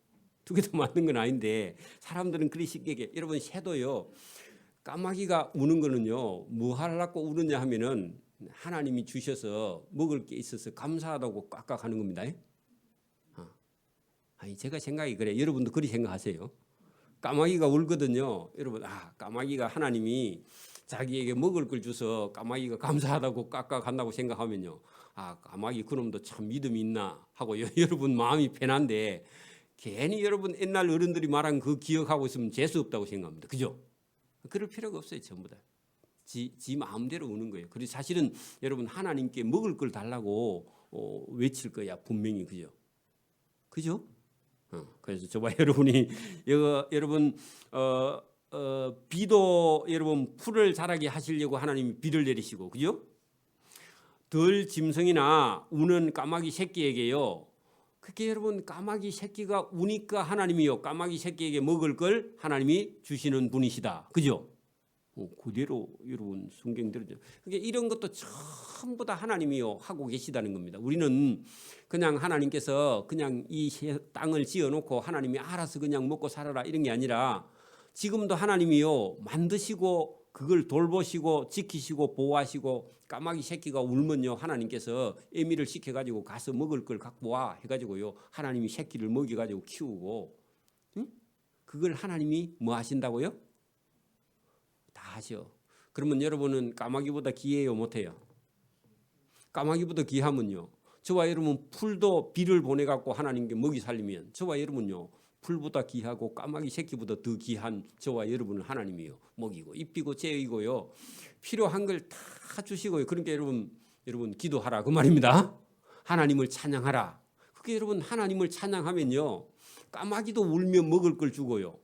두 개 다 맞는 건 아닌데 사람들은 그리 쉽게 얘기해. 여러분 새도요. 까마귀가 우는 거는요. 뭐 하려고 우느냐 하면은 하나님이 주셔서 먹을 게 있어서 감사하다고 꽉꽉 하는 겁니다. 아니 제가 생각이 그래. 여러분도 그리 생각하세요. 까마귀가 울거든요. 여러분 까마귀가 하나님이 자기에게 먹을 걸 줘서 까마귀가 감사하다고 꽉꽉 한다고 생각하면요. 까마귀 그놈도 참 믿음이 있나 하고 여러분 마음이 편한데 괜히 여러분 옛날 어른들이 말한 그 기억하고 있으면 재수 없다고 생각합니다. 그죠? 그럴 필요가 없어요. 전부 다. 지 마음대로 우는 거예요. 그리고 사실은 여러분 하나님께 먹을 걸 달라고 외칠 거야. 분명히. 그죠? 그죠? 그래서 저봐 여러분이 여러분 비도 여러분 풀을 자라게 하시려고 하나님이 비를 내리시고 그죠? 덜 짐승이나 우는 까마귀 새끼에게요. 그게 여러분 까마귀 새끼가 우니까 하나님이요. 까마귀 새끼에게 먹을 걸 하나님이 주시는 분이시다. 그죠? 그대로 여러분 성경 들으죠. 그게 이런 것도 전부 다 하나님이요 하고 계시다는 겁니다. 우리는 그냥 하나님께서 그냥 이 땅을 지어놓고 하나님이 알아서 그냥 먹고 살아라 이런 게 아니라 지금도 하나님이요 만드시고 그걸 돌보시고 지키시고 보호하시고 까마귀 새끼가 울면요 하나님께서 애미를 시켜가지고 가서 먹을 걸 갖고 와 해가지고요 하나님이 새끼를 먹여가지고 키우고 그걸 하나님이 뭐 하신다고요? 다 하셔. 그러면 여러분은 까마귀보다 귀해요 못해요? 까마귀보다 귀하면요 저와 여러분 풀도 비를 보내갖고 하나님께 먹이 살리면 저와 여러분요 풀보다 귀하고 까마귀 새끼보다 더 귀한 저와 여러분은 하나님이요 먹이고 입히고 재이고요 필요한 걸 다 주시고요. 그러니까 여러분 기도하라 그 말입니다. 하나님을 찬양하라. 그게 여러분 하나님을 찬양하면요 까마귀도 울며 먹을 걸 주고요.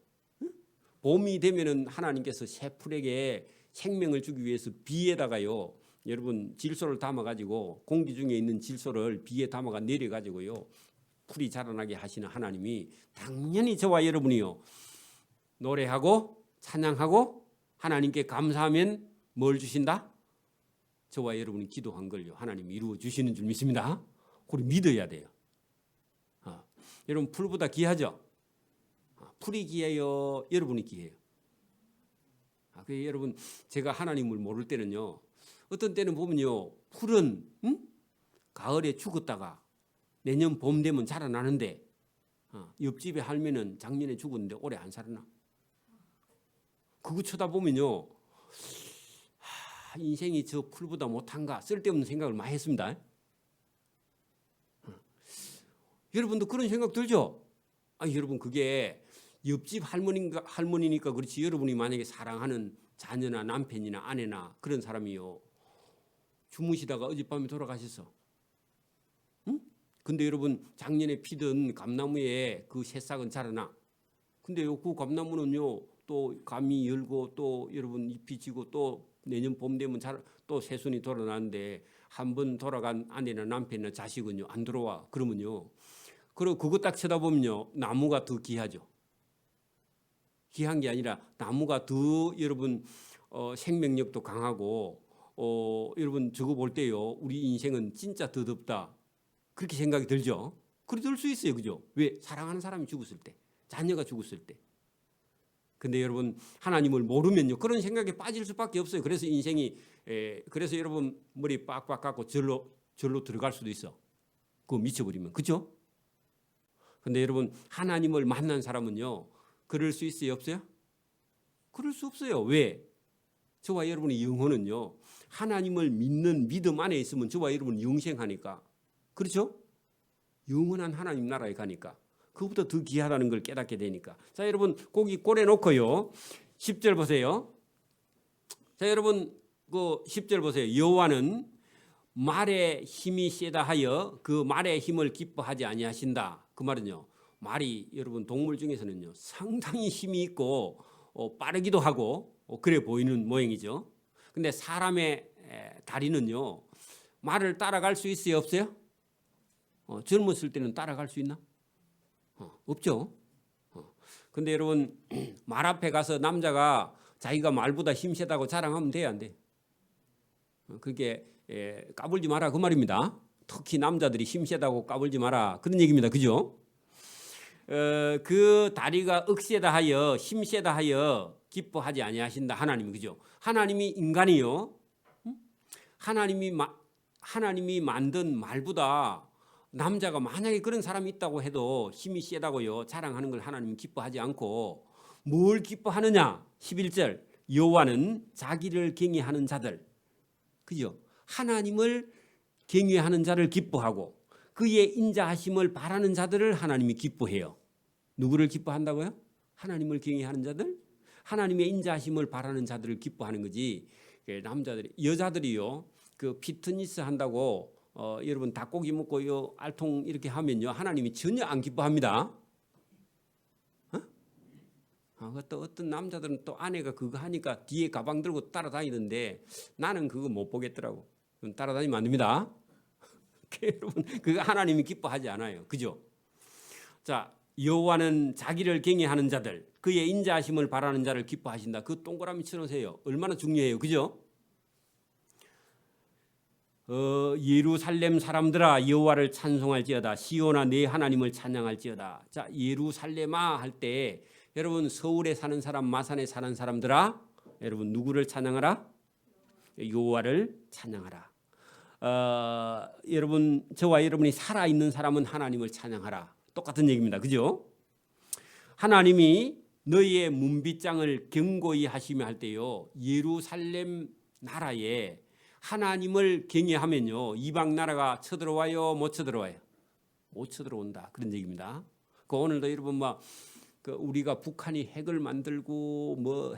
봄이 되면은 하나님께서 새 풀에게 생명을 주기 위해서 비에다가요 여러분 질소를 담아가지고 공기 중에 있는 질소를 비에 담아가 내려가지고요 풀이 자라나게 하시는 하나님이 당연히 저와 여러분이요 노래하고 찬양하고 하나님께 감사하면 뭘 주신다? 저와 여러분이 기도한 걸요 하나님이 이루어 주시는 줄 믿습니다. 그걸 믿어야 돼요. 여러분 풀보다 귀하죠? 풀이 귀해요? 여러분이 귀해요? 그래서 여러분 제가 하나님을 모를 때는요 어떤 때는 보면요 풀은 가을에 죽었다가 내년 봄 되면 자라나는데 옆집에 할매는 작년에 죽었는데 올해 안 살아나. 그거 쳐다보면요 인생이 저 풀보다 못한가 쓸데없는 생각을 많이 했습니다. 여러분도 그런 생각 들죠? 여러분 그게 옆집 할머니니까 그렇지 여러분이 만약에 사랑하는 자녀나 남편이나 아내나 그런 사람이요 주무시다가 어젯밤에 돌아가셨어. 근데 여러분 작년에 피던 감나무에 그 새싹은 자라나. 근데요 그 감나무는요 또 감이 열고 또 여러분 잎이 지고 또 내년 봄 되면 또 새순이 돌아나는데 한 번 돌아간 아내나 남편이나 자식은요 안 들어와. 그러면요 그리고 그거 딱 쳐다보면요 나무가 더 귀하죠. 귀한 게 아니라 나무가 더 여러분 생명력도 강하고 여러분 저거 볼 때요 우리 인생은 진짜 더 덥다 그렇게 생각이 들죠. 그리 들 수 있어요. 그죠? 왜? 사랑하는 사람이 죽었을 때 자녀가 죽었을 때. 근데 여러분 하나님을 모르면요 그런 생각에 빠질 수밖에 없어요. 그래서 인생이 그래서 여러분 머리 빡빡 깎고 절로 들어갈 수도 있어. 그거 미쳐버리면. 그죠? 근데 여러분 하나님을 만난 사람은요 그럴 수 있어요? 없어요? 그럴 수 없어요. 왜? 저와 여러분의 영혼은요 하나님을 믿는 믿음 안에 있으면 저와 여러분은 영생하니까. 그렇죠? 영원한 하나님 나라에 가니까. 그것보다 더 귀하다는 걸 깨닫게 되니까. 자 여러분 고기 꺼내 놓고요 10절 보세요. 자 여러분 그 10절 보세요. 여호와는 말의 힘이 세다 하여 그 말의 힘을 기뻐하지 아니하신다. 그 말은요 말이 여러분 동물 중에서는요 상당히 힘이 있고 빠르기도 하고 그래 보이는 모양이죠. 근데 사람의 다리는요 말을 따라갈 수 있어요? 없어요? 젊었을 때는 따라갈 수 있나? 없죠. 근데 여러분 말 앞에 가서 남자가 자기가 말보다 힘세다고 자랑하면 돼요? 안 돼? 그게 까불지 마라 그 말입니다. 특히 남자들이 힘세다고 까불지 마라 그런 얘기입니다. 그죠? 그 다리가 억세다 하여 힘세다 하여 기뻐하지 아니하신다. 하나님이 그죠? 하나님이 인간이요. 하나님이 만든 말보다 남자가 만약에 그런 사람이 있다고 해도 힘이 세다고요 자랑하는 걸 하나님은 기뻐하지 않고 뭘 기뻐하느냐? 11절 여호와는 자기를 경외하는 자들 그죠? 하나님을 경외하는 자를 기뻐하고 그의 인자하심을 바라는 자들을 하나님이 기뻐해요. 누구를 기뻐한다고요? 하나님을 경외하는 자들, 하나님의 인자하심을 바라는 자들을 기뻐하는 거지. 남자들이 여자들이요 그 피트니스 한다고 여러분 닭고기 먹고 요 알통 이렇게 하면요 하나님이 전혀 안 기뻐합니다. 또 어떤 남자들은 또 아내가 그거 하니까 뒤에 가방 들고 따라다니던데 나는 그거 못 보겠더라고. 따라다니면 안 됩니다. 여러분 그거 하나님이 기뻐하지 않아요. 그죠? 자 여호와는 자기를 경외하는 자들 그의 인자하심을 바라는 자를 기뻐하신다. 그 동그라미 쳐놓으세요. 얼마나 중요해요. 그죠? 예루살렘 사람들아 여호와를 찬송할지어다. 시온아 내 하나님을 찬양할지어다. 자 예루살렘아 할 때 여러분 서울에 사는 사람 마산에 사는 사람들아 여러분 누구를 찬양하라? 여호와를 찬양하라. 여러분 저와 여러분이 살아있는 사람은 하나님을 찬양하라. 똑같은 얘기입니다. 그죠? 하나님이 너희의 문빗장을 견고히 하시며 할 때요 예루살렘 나라에 하나님을 경외하면요 이방 나라가 쳐들어와요 못 쳐들어와요? 못 쳐들어온다 그런 얘기입니다. 오늘도 여러분 우리가 북한이 핵을 만들고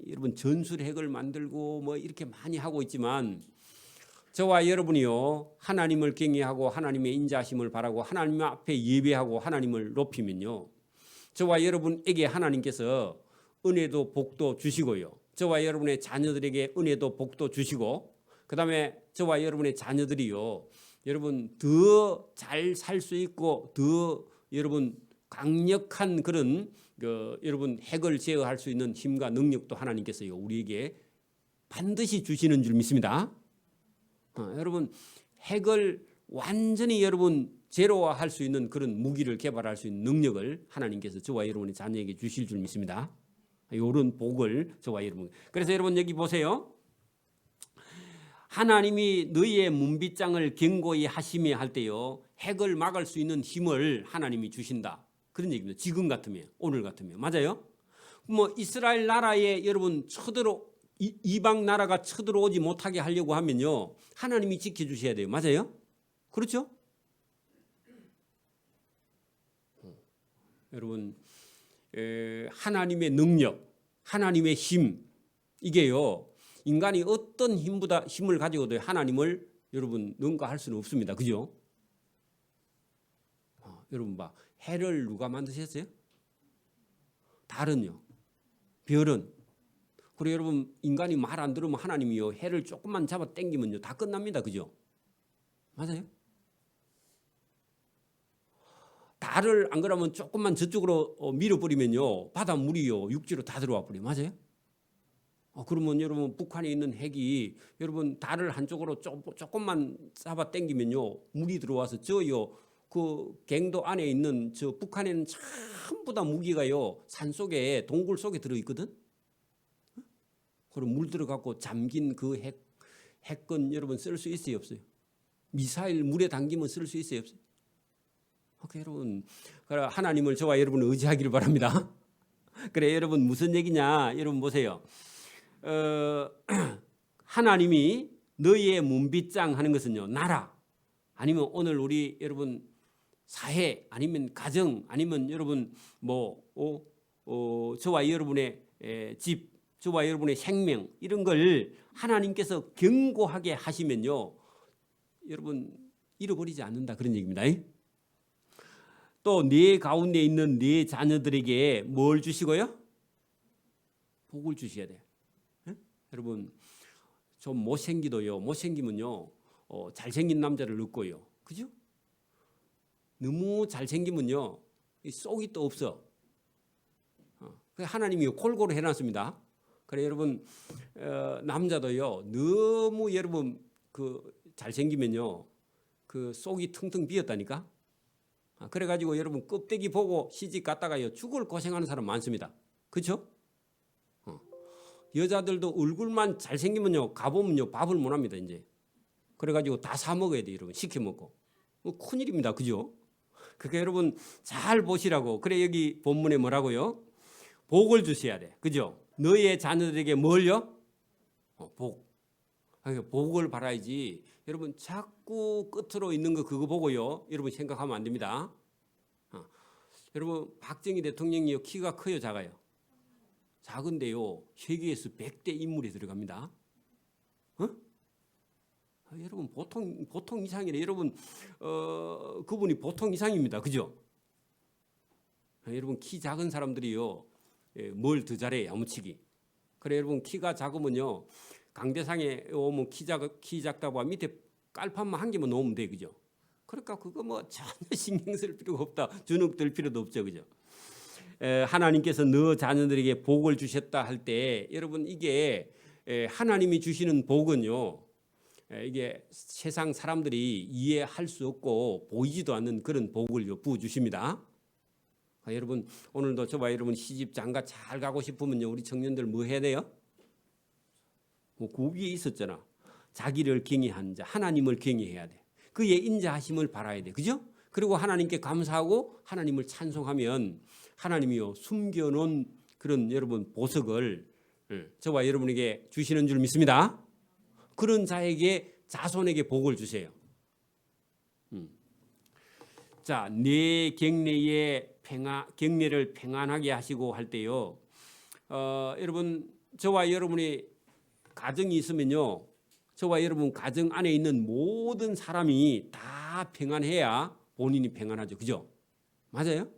여러분 전술 핵을 만들고 이렇게 많이 하고 있지만 저와 여러분이요 하나님을 경외하고 하나님의 인자하심을 바라고 하나님 앞에 예배하고 하나님을 높이면요 저와 여러분에게 하나님께서 은혜도 복도 주시고요 저와 여러분의 자녀들에게 은혜도 복도 주시고 그 다음에 저와 여러분의 자녀들이요 여러분 더 잘 살 수 있고 더 여러분 강력한 그런 여러분 핵을 제어할 수 있는 힘과 능력도 하나님께서요 우리에게 반드시 주시는 줄 믿습니다. 여러분 핵을 완전히 여러분 제로화할 수 있는 그런 무기를 개발할 수 있는 능력을 하나님께서 저와 여러분의 자녀에게 주실 줄 믿습니다. 이런 복을 저와 여러분. 그래서 여러분 여기 보세요. 하나님이 너희의 문빗장을 견고히 하시며 할 때요 핵을 막을 수 있는 힘을 하나님이 주신다. 그런 얘기입니다. 지금 같으면 오늘 같으면 맞아요? 이스라엘 나라에 여러분 이방 나라가 쳐들어오지 못하게 하려고 하면요 하나님이 지켜주셔야 돼요. 맞아요? 그렇죠? 여러분 하나님의 능력, 하나님의 힘 이게요 인간이 어떤 힘을 가지고도 하나님을 여러분 능가할 수는 없습니다. 그죠? 여러분 해를 누가 만드셨어요? 달은요, 별은. 그리고 여러분 인간이 말 안 들으면 하나님이요 해를 조금만 잡아 당기면요 다 끝납니다. 그죠? 맞아요? 달을 안 그러면 조금만 저쪽으로 밀어버리면요 바닷물이요 육지로 다 들어와 버려요. 맞아요? 그러면 여러분 북한에 있는 핵이 여러분 달을 한쪽으로 조금만 잡아 당기면요 물이 들어와서 그 갱도 안에 있는 북한에는 전부 다 무기가요 산속에 동굴 속에 들어있거든. 그럼 물 들어가고 잠긴 그 핵건 여러분 쓸 수 있어요 없어요? 미사일 물에 담기면 쓸 수 있어요 없어요? 여러분 하나님을 저와 여러분 의지하기를 바랍니다. 그래 여러분 무슨 얘기냐? 여러분 보세요. 하나님이 너희의 문빗장 하는 것은요 나라 아니면 오늘 우리 여러분 사회 아니면 가정 아니면 여러분 저와 여러분의 집 저와 여러분의 생명 이런 걸 하나님께서 견고하게 하시면요 여러분 잃어버리지 않는다 그런 얘기입니다. 또 네 가운데 있는 네 자녀들에게 뭘 주시고요? 복을 주셔야 돼요. 여러분 좀 못생기면요 잘생긴 남자를 얻고요. 그죠? 너무 잘생기면요 쏙이 또 없어. 하나님이 골고루 해놨습니다. 그래 여러분 남자도요 너무 여러분 잘생기면요 그 속이 퉁퉁 비었다니까. 그래가지고 여러분 껍데기 보고 시집 갔다가요 죽을 고생하는 사람 많습니다. 그렇죠? 여자들도 얼굴만 잘생기면요 가보면요 밥을 못 합니다. 이제 그래가지고 다 사 먹어야 돼 여러분. 시켜 먹고 큰일입니다. 그죠? 그러니까 여러분 잘 보시라고. 그래 여기 본문에 뭐라고요? 복을 주셔야 돼. 그죠? 너의 자녀들에게 뭘요? 복. 그러니까 복을 바라야지. 여러분 자꾸 끝으로 있는 거 그거 보고요. 여러분 생각하면 안 됩니다. 여러분 박정희 대통령이요 키가 커요 작아요? 작은데요 세계에서 100대 인물에 들어갑니다. 여러분 보통 이상이래. 여러분 그분이 보통 이상입니다. 그죠? 여러분 키 작은 사람들이요 뭘 더 잘해 야무치기. 그래 여러분 키가 작으면요 강대상에 오면 키 작다고 하면 밑에 깔판만 한 개만 놓으면 돼. 그죠? 그러니까 그거 뭐 전혀 신경 쓸 필요가 없다. 주눅 들 필요도 없죠. 그죠? 하나님께서 너 자녀들에게 복을 주셨다 할 때 여러분 이게 하나님이 주시는 복은요 이게 세상 사람들이 이해할 수 없고 보이지도 않는 그런 복을 부어 주십니다. 여러분 오늘도 저봐 여러분 시집 장가 잘 가고 싶으면요 우리 청년들 뭐 해야 돼요? 그 위에 있었잖아. 자기를 경외한 자 하나님을 경외해야 돼. 그의 인자하심을 바라야 돼. 그죠? 그리고 하나님께 감사하고 하나님을 찬송하면 하나님이요 숨겨놓은 그런 여러분 보석을 저와 여러분에게 주시는 줄 믿습니다. 그런 자에게 자손에게 복을 주세요. 자, 내 경내를 평안하게 하시고 할 때요. 여러분 저와 여러분이 가정이 있으면요. 저와 여러분 가정 안에 있는 모든 사람이 다 평안해야 본인이 평안하죠. 그죠? 맞아요?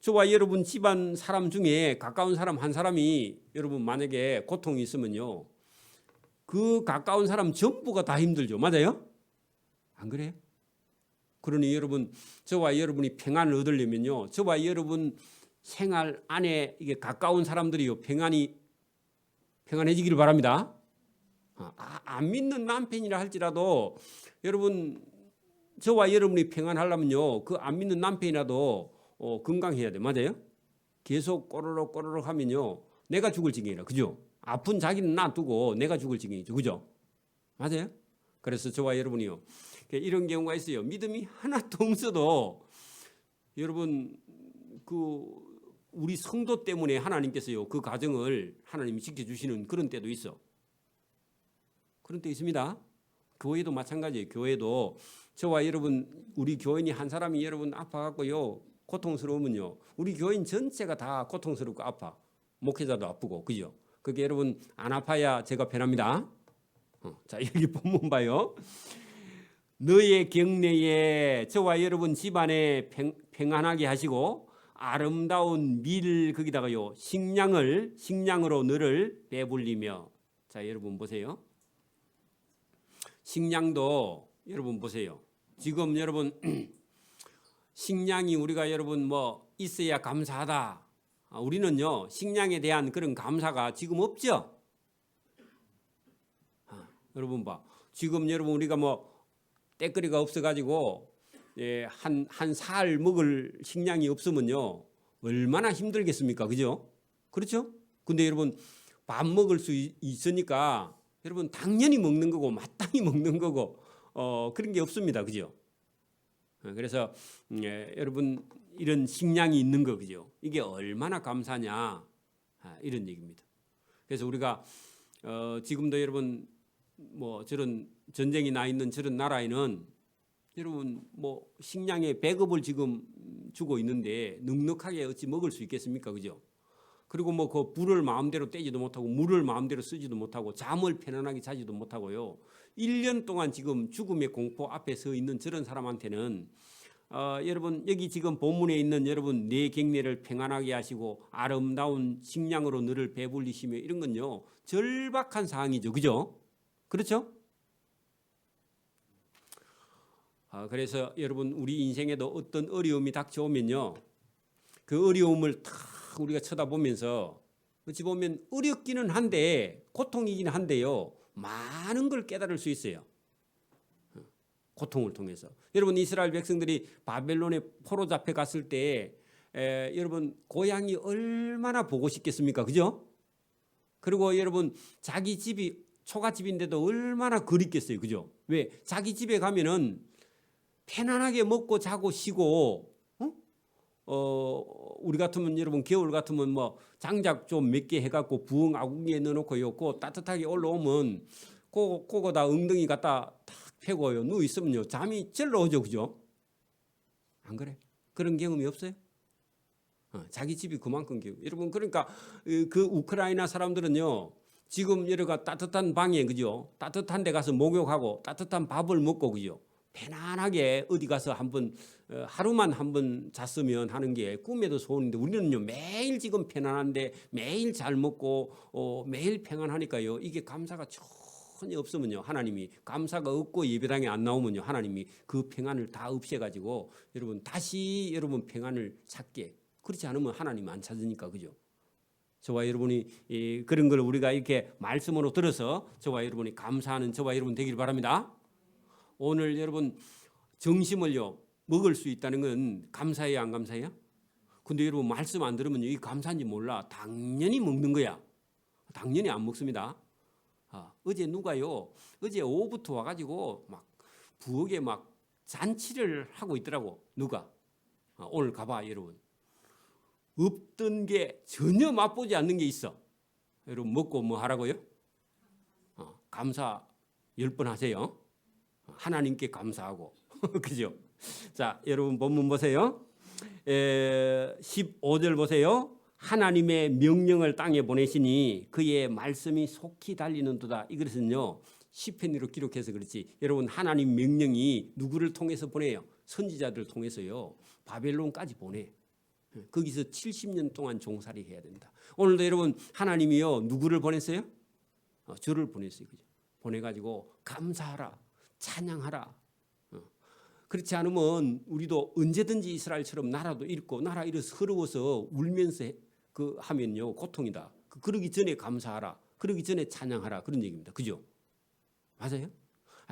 저와 여러분 집안 사람 중에 가까운 사람 한 사람이 여러분 만약에 고통이 있으면요. 그 가까운 사람 전부가 다 힘들죠. 맞아요? 안 그래요? 그러니 여러분 저와 여러분이 평안을 얻으려면요. 저와 여러분 생활 안에 이게 가까운 사람들이요. 평안해지기를 바랍니다. 안 믿는 남편이라 할지라도 여러분 저와 여러분이 평안하려면요. 그 안 믿는 남편이라도 건강해야 돼. 맞아요? 계속 꼬르륵 하면요. 내가 죽을 지경이라. 그죠? 아픈 자기는 놔두고 내가 죽을 지경이죠. 그죠? 맞아요? 그래서 저와 여러분이요. 이런 경우가 있어요. 믿음이 하나도 없어도 여러분 우리 성도 때문에 하나님께서요. 그 가정을 하나님이 지켜주시는 그런 때도 있어. 그런 때 있습니다. 교회도 마찬가지예요. 교회도 저와 여러분 우리 교인이 한 사람이 여러분 아파갖고요. 고통스러우면요. 우리 교인 전체가 다 고통스럽고 아파. 목회자도 아프고. 그죠? 그게 여러분 안 아파야 제가 편합니다. 자 여기 본문 봐요. 너의 경내에 저와 여러분 집안에 평안하게 하시고 아름다운 밀 거기다가요. 식량으로 너를 배불리며. 자 여러분 보세요. 식량도 여러분 보세요. 지금 여러분 식량이 우리가 여러분 뭐 있어야 감사하다. 우리는요 식량에 대한 그런 감사가 지금 없죠. 여러분 봐. 지금 여러분 우리가 뭐 때거리가 없어가지고 한 살 먹을 식량이 없으면요 얼마나 힘들겠습니까, 그죠? 그렇죠? 근데 여러분 밥 먹을 수 있으니까 여러분 당연히 먹는 거고 마땅히 먹는 거고 그런 게 없습니다, 그죠? 그래서 여러분 이런 식량이 있는 거 그죠? 이게 얼마나 감사냐 이런 얘기입니다. 그래서 우리가 지금도 여러분 뭐 저런 전쟁이 나 있는 저런 나라에는 여러분 뭐 식량의 배급을 지금 주고 있는데 넉넉하게 어찌 먹을 수 있겠습니까, 그죠? 그리고 뭐 그 불을 마음대로 떼지도 못하고 물을 마음대로 쓰지도 못하고 잠을 편안하게 자지도 못하고요. 1년 동안 지금 죽음의 공포 앞에 서 있는 저런 사람한테는 여러분 여기 지금 본문에 있는 여러분 내 경내를 평안하게 하시고 아름다운 식량으로 너를 배불리시며 이런 건요 절박한 상황이죠, 그죠? 그렇죠? 그래서 여러분 우리 인생에도 어떤 어려움이 닥쳐오면요 그 어려움을 다 우리가 쳐다보면서 어찌 보면 어렵기는 한데 고통이긴 한데요 많은 걸 깨달을 수 있어요. 고통을 통해서. 여러분 이스라엘 백성들이 바벨론에 포로 잡혀 갔을 때 여러분 고향이 얼마나 보고 싶겠습니까? 그죠? 그리고 여러분 자기 집이 초가집인데도 얼마나 그립겠어요. 그죠? 왜? 자기 집에 가면은 편안하게 먹고 자고 쉬고 우리 같으면 여러분 겨울 같으면 뭐 장작 좀 몇 개 해갖고 부엌 아궁이에 넣어놓고요. 그 따뜻하게 올라오면 그거다 엉덩이 갖다 탁 펴고요. 누워 있으면요 잠이 절로 오죠. 그죠? 안 그래? 그런 경험이 없어요? 자기 집이 그만큼 여러분 그러니까 그 우크라이나 사람들은요 지금 여러가 따뜻한 방에 그죠? 따뜻한 데 가서 목욕하고 따뜻한 밥을 먹고 그죠? 편안하게 어디 가서 한번 하루만 한번 잤으면 하는 게 꿈에도 소원인데 우리는요 매일 지금 편안한데 매일 잘 먹고 매일 평안하니까요 이게 감사가 전혀 없으면요 하나님이 감사가 없고 예배당에 안 나오면요 하나님이 그 평안을 다 없애가지고 여러분 다시 여러분 평안을 찾게 그렇지 않으면 하나님 안 찾으니까 그죠? 저와 여러분이 그런 걸 우리가 이렇게 말씀으로 들어서 저와 여러분이 감사하는 저와 여러분 되길 바랍니다. 오늘 여러분 점심을요 먹을 수 있다는 건 감사해요 안 감사해요? 근데 여러분 말씀 안 들으면 이게 감사한지 몰라. 당연히 먹는 거야. 당연히 안 먹습니다. 어제 누가요 어제 오후부터 와가지고 막 부엌에 막 잔치를 하고 있더라고. 누가 오늘 가봐 여러분. 없던 게 전혀 맛보지 않는 게 있어. 여러분 먹고 뭐 하라고요? 감사 10번 하세요. 하나님께 감사하고 그죠? 자 여러분 본문 보세요. 15절 보세요. 하나님의 명령을 땅에 보내시니 그의 말씀이 속히 달리는도다. 이것은요 시편으로 기록해서 그렇지. 여러분 하나님 명령이 누구를 통해서 보내요? 선지자들을 통해서요 바벨론까지 보내. 거기서 70년 동안 종살이 해야 된다. 오늘도 여러분 하나님이요 누구를 보냈어요? 저를 보냈어요. 그죠? 보내가지고 감사하라, 찬양하라. 그렇지 않으면 우리도 언제든지 이스라엘처럼 나라도 잃고 나라 잃어서 서러워서 울면서 그 하면요 고통이다. 그러기 전에 감사하라. 그러기 전에 찬양하라. 그런 얘기입니다. 그죠? 맞아요?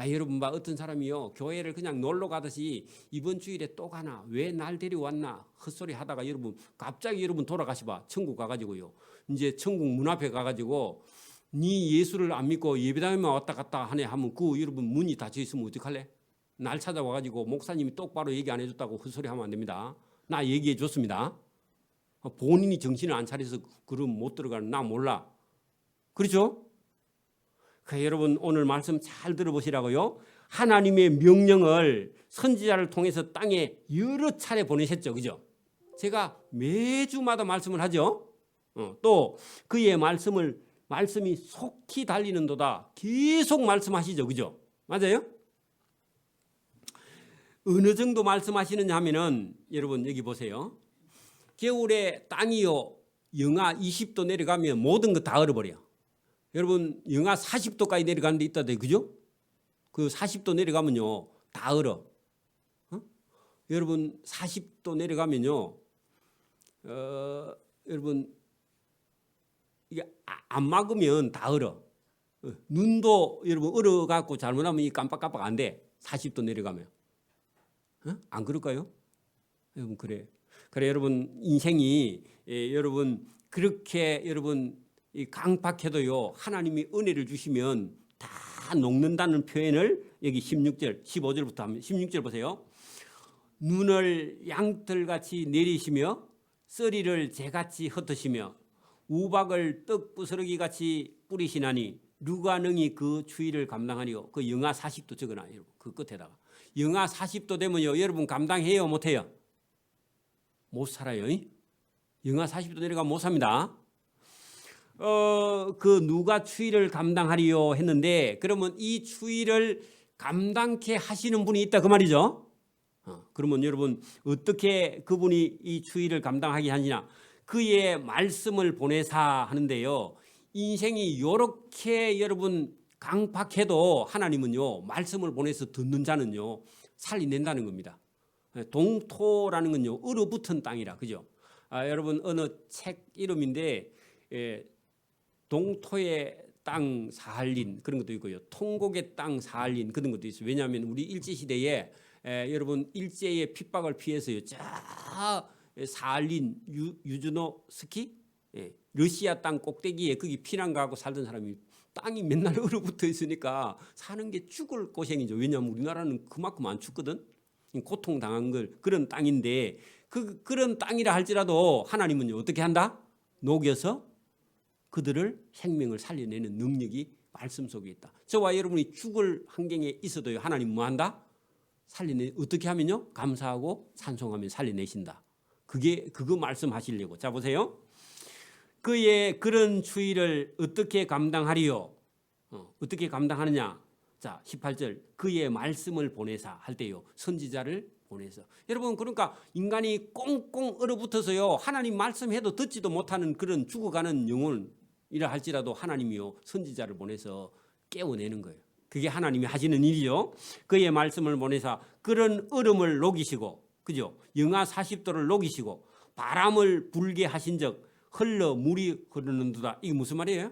여러분 봐 어떤 사람이요 교회를 그냥 놀러 가듯이 이번 주일에 또 가나 왜 날 데려왔나 헛소리 하다가 여러분 갑자기 여러분 돌아가시 봐 천국 가가지고요 이제 천국 문 앞에 가가지고 네 예수를 안 믿고 예배당에만 왔다 갔다 하네 하면 그 여러분 문이 닫혀 있으면 어떡할래? 날 찾아와가지고 목사님이 똑바로 얘기 안 해줬다고 헛소리 하면 안 됩니다. 나 얘기해 줬습니다. 본인이 정신을 안 차려서 그럼 못 들어가는 나 몰라. 그렇죠? 여러분 오늘 말씀 잘 들어보시라고요. 하나님의 명령을 선지자를 통해서 땅에 여러 차례 보내셨죠. 그죠? 제가 매주마다 말씀을 하죠. 또 그의 말씀이 속히 달리는도다. 계속 말씀하시죠. 그죠? 맞아요? 어느 정도 말씀하시느냐 하면은 여러분 여기 보세요. 겨울에 땅이요 영하 20도 내려가면 모든 거 다 얼어버려. 여러분 영하 40도까지 내려가는 데 있다대. 그죠? 그 40도 내려가면요 다 얼어. 여러분 40도 내려가면요 여러분 이게 안 막으면 다 얼어. 눈도 여러분 얼어갖고 잘못하면 이 깜빡깜빡 안 돼. 40도 내려가면. 안 그럴까요? 여러분 그래 여러분 인생이 여러분 그렇게 여러분 이 강팍해도요 하나님이 은혜를 주시면 다 녹는다는 표현을 여기 16절 15절부터 하면 16절 보세요. 눈을 양털같이 내리시며 썰이를 재같이 흩으시며 우박을 떡 부스러기같이 뿌리시나니 누가 능히 그 추위를 감당하리요. 그 영하 40도 적어놔요. 여러분. 그 끝에다가 영하 40도 되면요 여러분 감당해요 못해요? 못 살아요. 영하 40도 내려가면 못 삽니다. 그 누가 추위를 감당하리요 했는데 그러면 이 추위를 감당케 하시는 분이 있다 그 말이죠. 그러면 여러분 어떻게 그분이 이 추위를 감당하게 하시냐? 그의 말씀을 보내사 하는데요. 인생이 이렇게 여러분 강팍해도 하나님은요 말씀을 보내서 듣는 자는요 살리낸다는 겁니다. 동토라는 건요 얼어붙은 땅이라 그죠? 여러분 어느 책 이름인데 동토의 땅 사할린 그런 것도 있고요. 통곡의 땅 사할린 그런 것도 있어요. 왜냐하면 우리 일제시대에 여러분 일제의 핍박을 피해서요. 자 사할린 유즈노 스키 러시아 땅 꼭대기에 거기 피난 가고 살던 사람이 땅이 맨날 얼어붙어 있으니까 사는 게 죽을 고생이죠. 왜냐하면 우리나라는 그만큼 안 춥거든. 고통당한 걸 그런 땅인데 그런 땅이라 할지라도 하나님은 어떻게 한다? 녹여서 그들을 생명을 살려내는 능력이 말씀 속에 있다. 저와 여러분이 죽을 환경에 있어도요. 하나님 뭐 한다? 살려내 어떻게 하면요? 감사하고 찬송하며 살려내신다. 그거 말씀하시려고. 자 보세요. 그의 그런 추위를 어떻게 감당하리요? 어떻게 감당하느냐? 자 18절 그의 말씀을 보내사 할 때요. 선지자를 보내서. 여러분 그러니까 인간이 꽁꽁 얼어붙어서요. 하나님 말씀해도 듣지도 못하는 그런 죽어가는 영혼이라 할지라도 하나님이요. 선지자를 보내서 깨워내는 거예요. 그게 하나님이 하시는 일이요. 그의 말씀을 보내사 그런 얼음을 녹이시고 그죠? 영하 40도를 녹이시고 바람을 불게 하신 적 흘러 물이 흐르는도다. 이게 무슨 말이에요?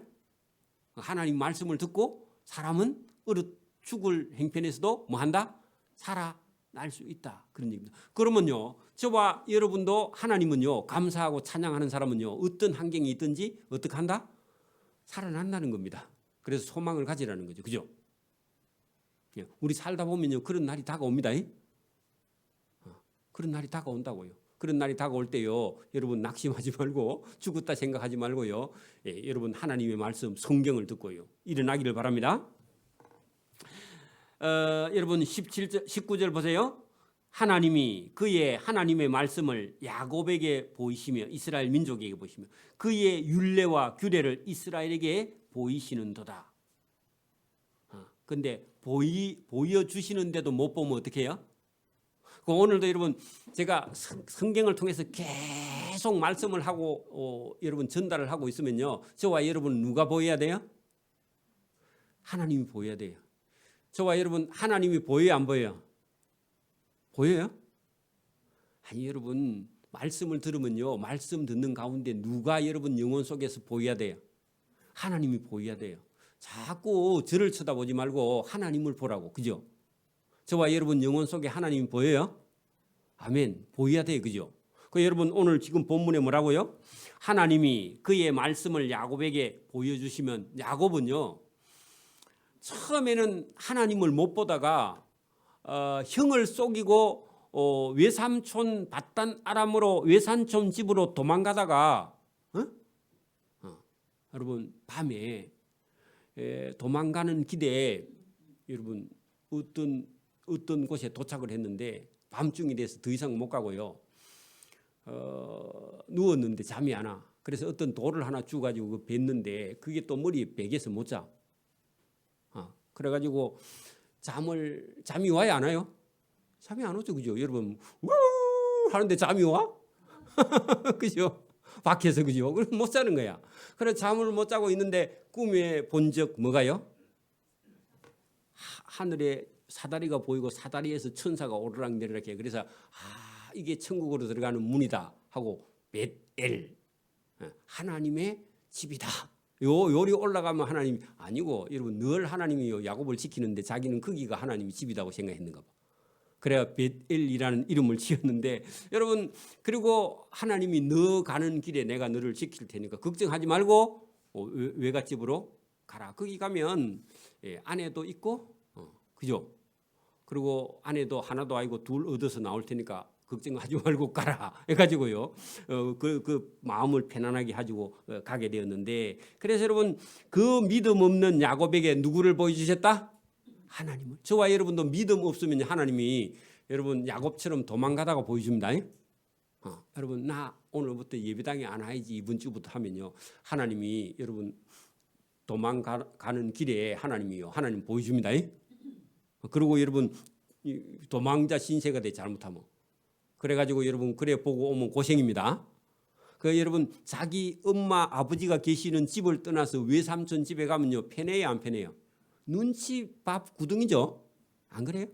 하나님 말씀을 듣고 사람은 얼어 죽을 행편에서도 뭐 한다? 살아날 수 있다. 그런 얘기입니다. 그러면요. 저와 여러분도 하나님은요. 감사하고 찬양하는 사람은요. 어떤 환경이 있든지 어떻게 한다? 살아난다는 겁니다. 그래서 소망을 가지라는 거죠. 그죠? 우리 살다 보면요. 그런 날이 다가옵니다. 그런 날이 다가온다고요. 그런 날이 다가올 때요. 여러분 낙심하지 말고 죽었다 생각하지 말고요. 여러분 하나님의 말씀 성경을 듣고요. 일어나기를 바랍니다. 여러분 17절 19절 보세요. 하나님이 그의 하나님의 말씀을 야곱에게 보이시며 이스라엘 민족에게 보이시며 그의 율례와 규례를 이스라엘에게 보이시는도다. 근데 보여주시는데도 못 보면 어떻게 해요? 오늘도 여러분 제가 성경을 통해서 계속 말씀을 하고 여러분 전달을 하고 있으면요. 저와 여러분 누가 보여야 돼요? 하나님이 보여야 돼요. 저와 여러분 하나님이 보여요 안 보여요? 보여요? 아니 여러분 말씀을 들으면요. 말씀 듣는 가운데 누가 여러분 영혼 속에서 보여야 돼요? 하나님이 보여야 돼요. 자꾸 저를 쳐다보지 말고 하나님을 보라고. 그죠? 저와 여러분 영혼 속에 하나님이 보여요? 아멘. 보여야 돼요. 그죠? 그 여러분 오늘 지금 본문에 뭐라고요? 하나님이 그의 말씀을 야곱에게 보여주시면 야곱은요. 처음에는 하나님을 못 보다가 형을 속이고 외삼촌 밧단 아람으로 외삼촌 집으로 도망가다가 여러분 밤에 도망가는 길에 여러분 어떤 곳에 도착을 했는데 밤중이 돼서 더 이상 못 가고요. 누웠는데 잠이 안 와. 그래서 어떤 돌을 하나 주가지고 뱉는데 그게 또 머리에 베개서 못 자. 그래가지고 잠이 와야 안 와요? 잠이 안 오죠, 그죠? 여러분 우 하는데 잠이 와? 그죠? 밖에서 그죠? 그럼 못 자는 거야. 그래서 잠을 못 자고 있는데 꿈에 본 적 뭐가요? 하늘에 사다리가 보이고 사다리에서 천사가 오르락내리락 해. 그래서 이게 천국으로 들어가는 문이다 하고 벳엘 하나님의 집이다. 요리 올라가면 하나님이 아니고 여러분 늘 하나님이 야곱을 지키는데 자기는 거기가 하나님의 집이라고 생각했는가 봐. 그래야 벳엘이라는 이름을 지었는데 여러분 그리고 하나님이 너 가는 길에 내가 너를 지킬 테니까 걱정하지 말고 외갓집으로 가라. 거기 가면 아내도 있고 그죠? 그리고 아내도 하나도 아니고 둘 얻어서 나올 테니까 걱정하지 말고 가라 해가지고요. 그 마음을 편안하게 가지고 가게 되었는데 그래서 여러분 그 믿음 없는 야곱에게 누구를 보여주셨다? 하나님을. 저와 여러분도 믿음 없으면 하나님이 여러분 야곱처럼 도망가다가 보여줍니다. 여러분 나 오늘부터 예배당에 안 와야지 이번 주부터 하면요. 하나님이 여러분 도망가는 길에 하나님이요. 하나님 보여줍니다. 그리고 여러분 도망자 신세가 돼 잘못하면. 그래가지고 여러분 그래 보고 오면 고생입니다. 그 여러분 자기 엄마 아버지가 계시는 집을 떠나서 외삼촌 집에 가면요 편해요 안 편해요? 눈치 밥 구덩이죠. 안 그래요?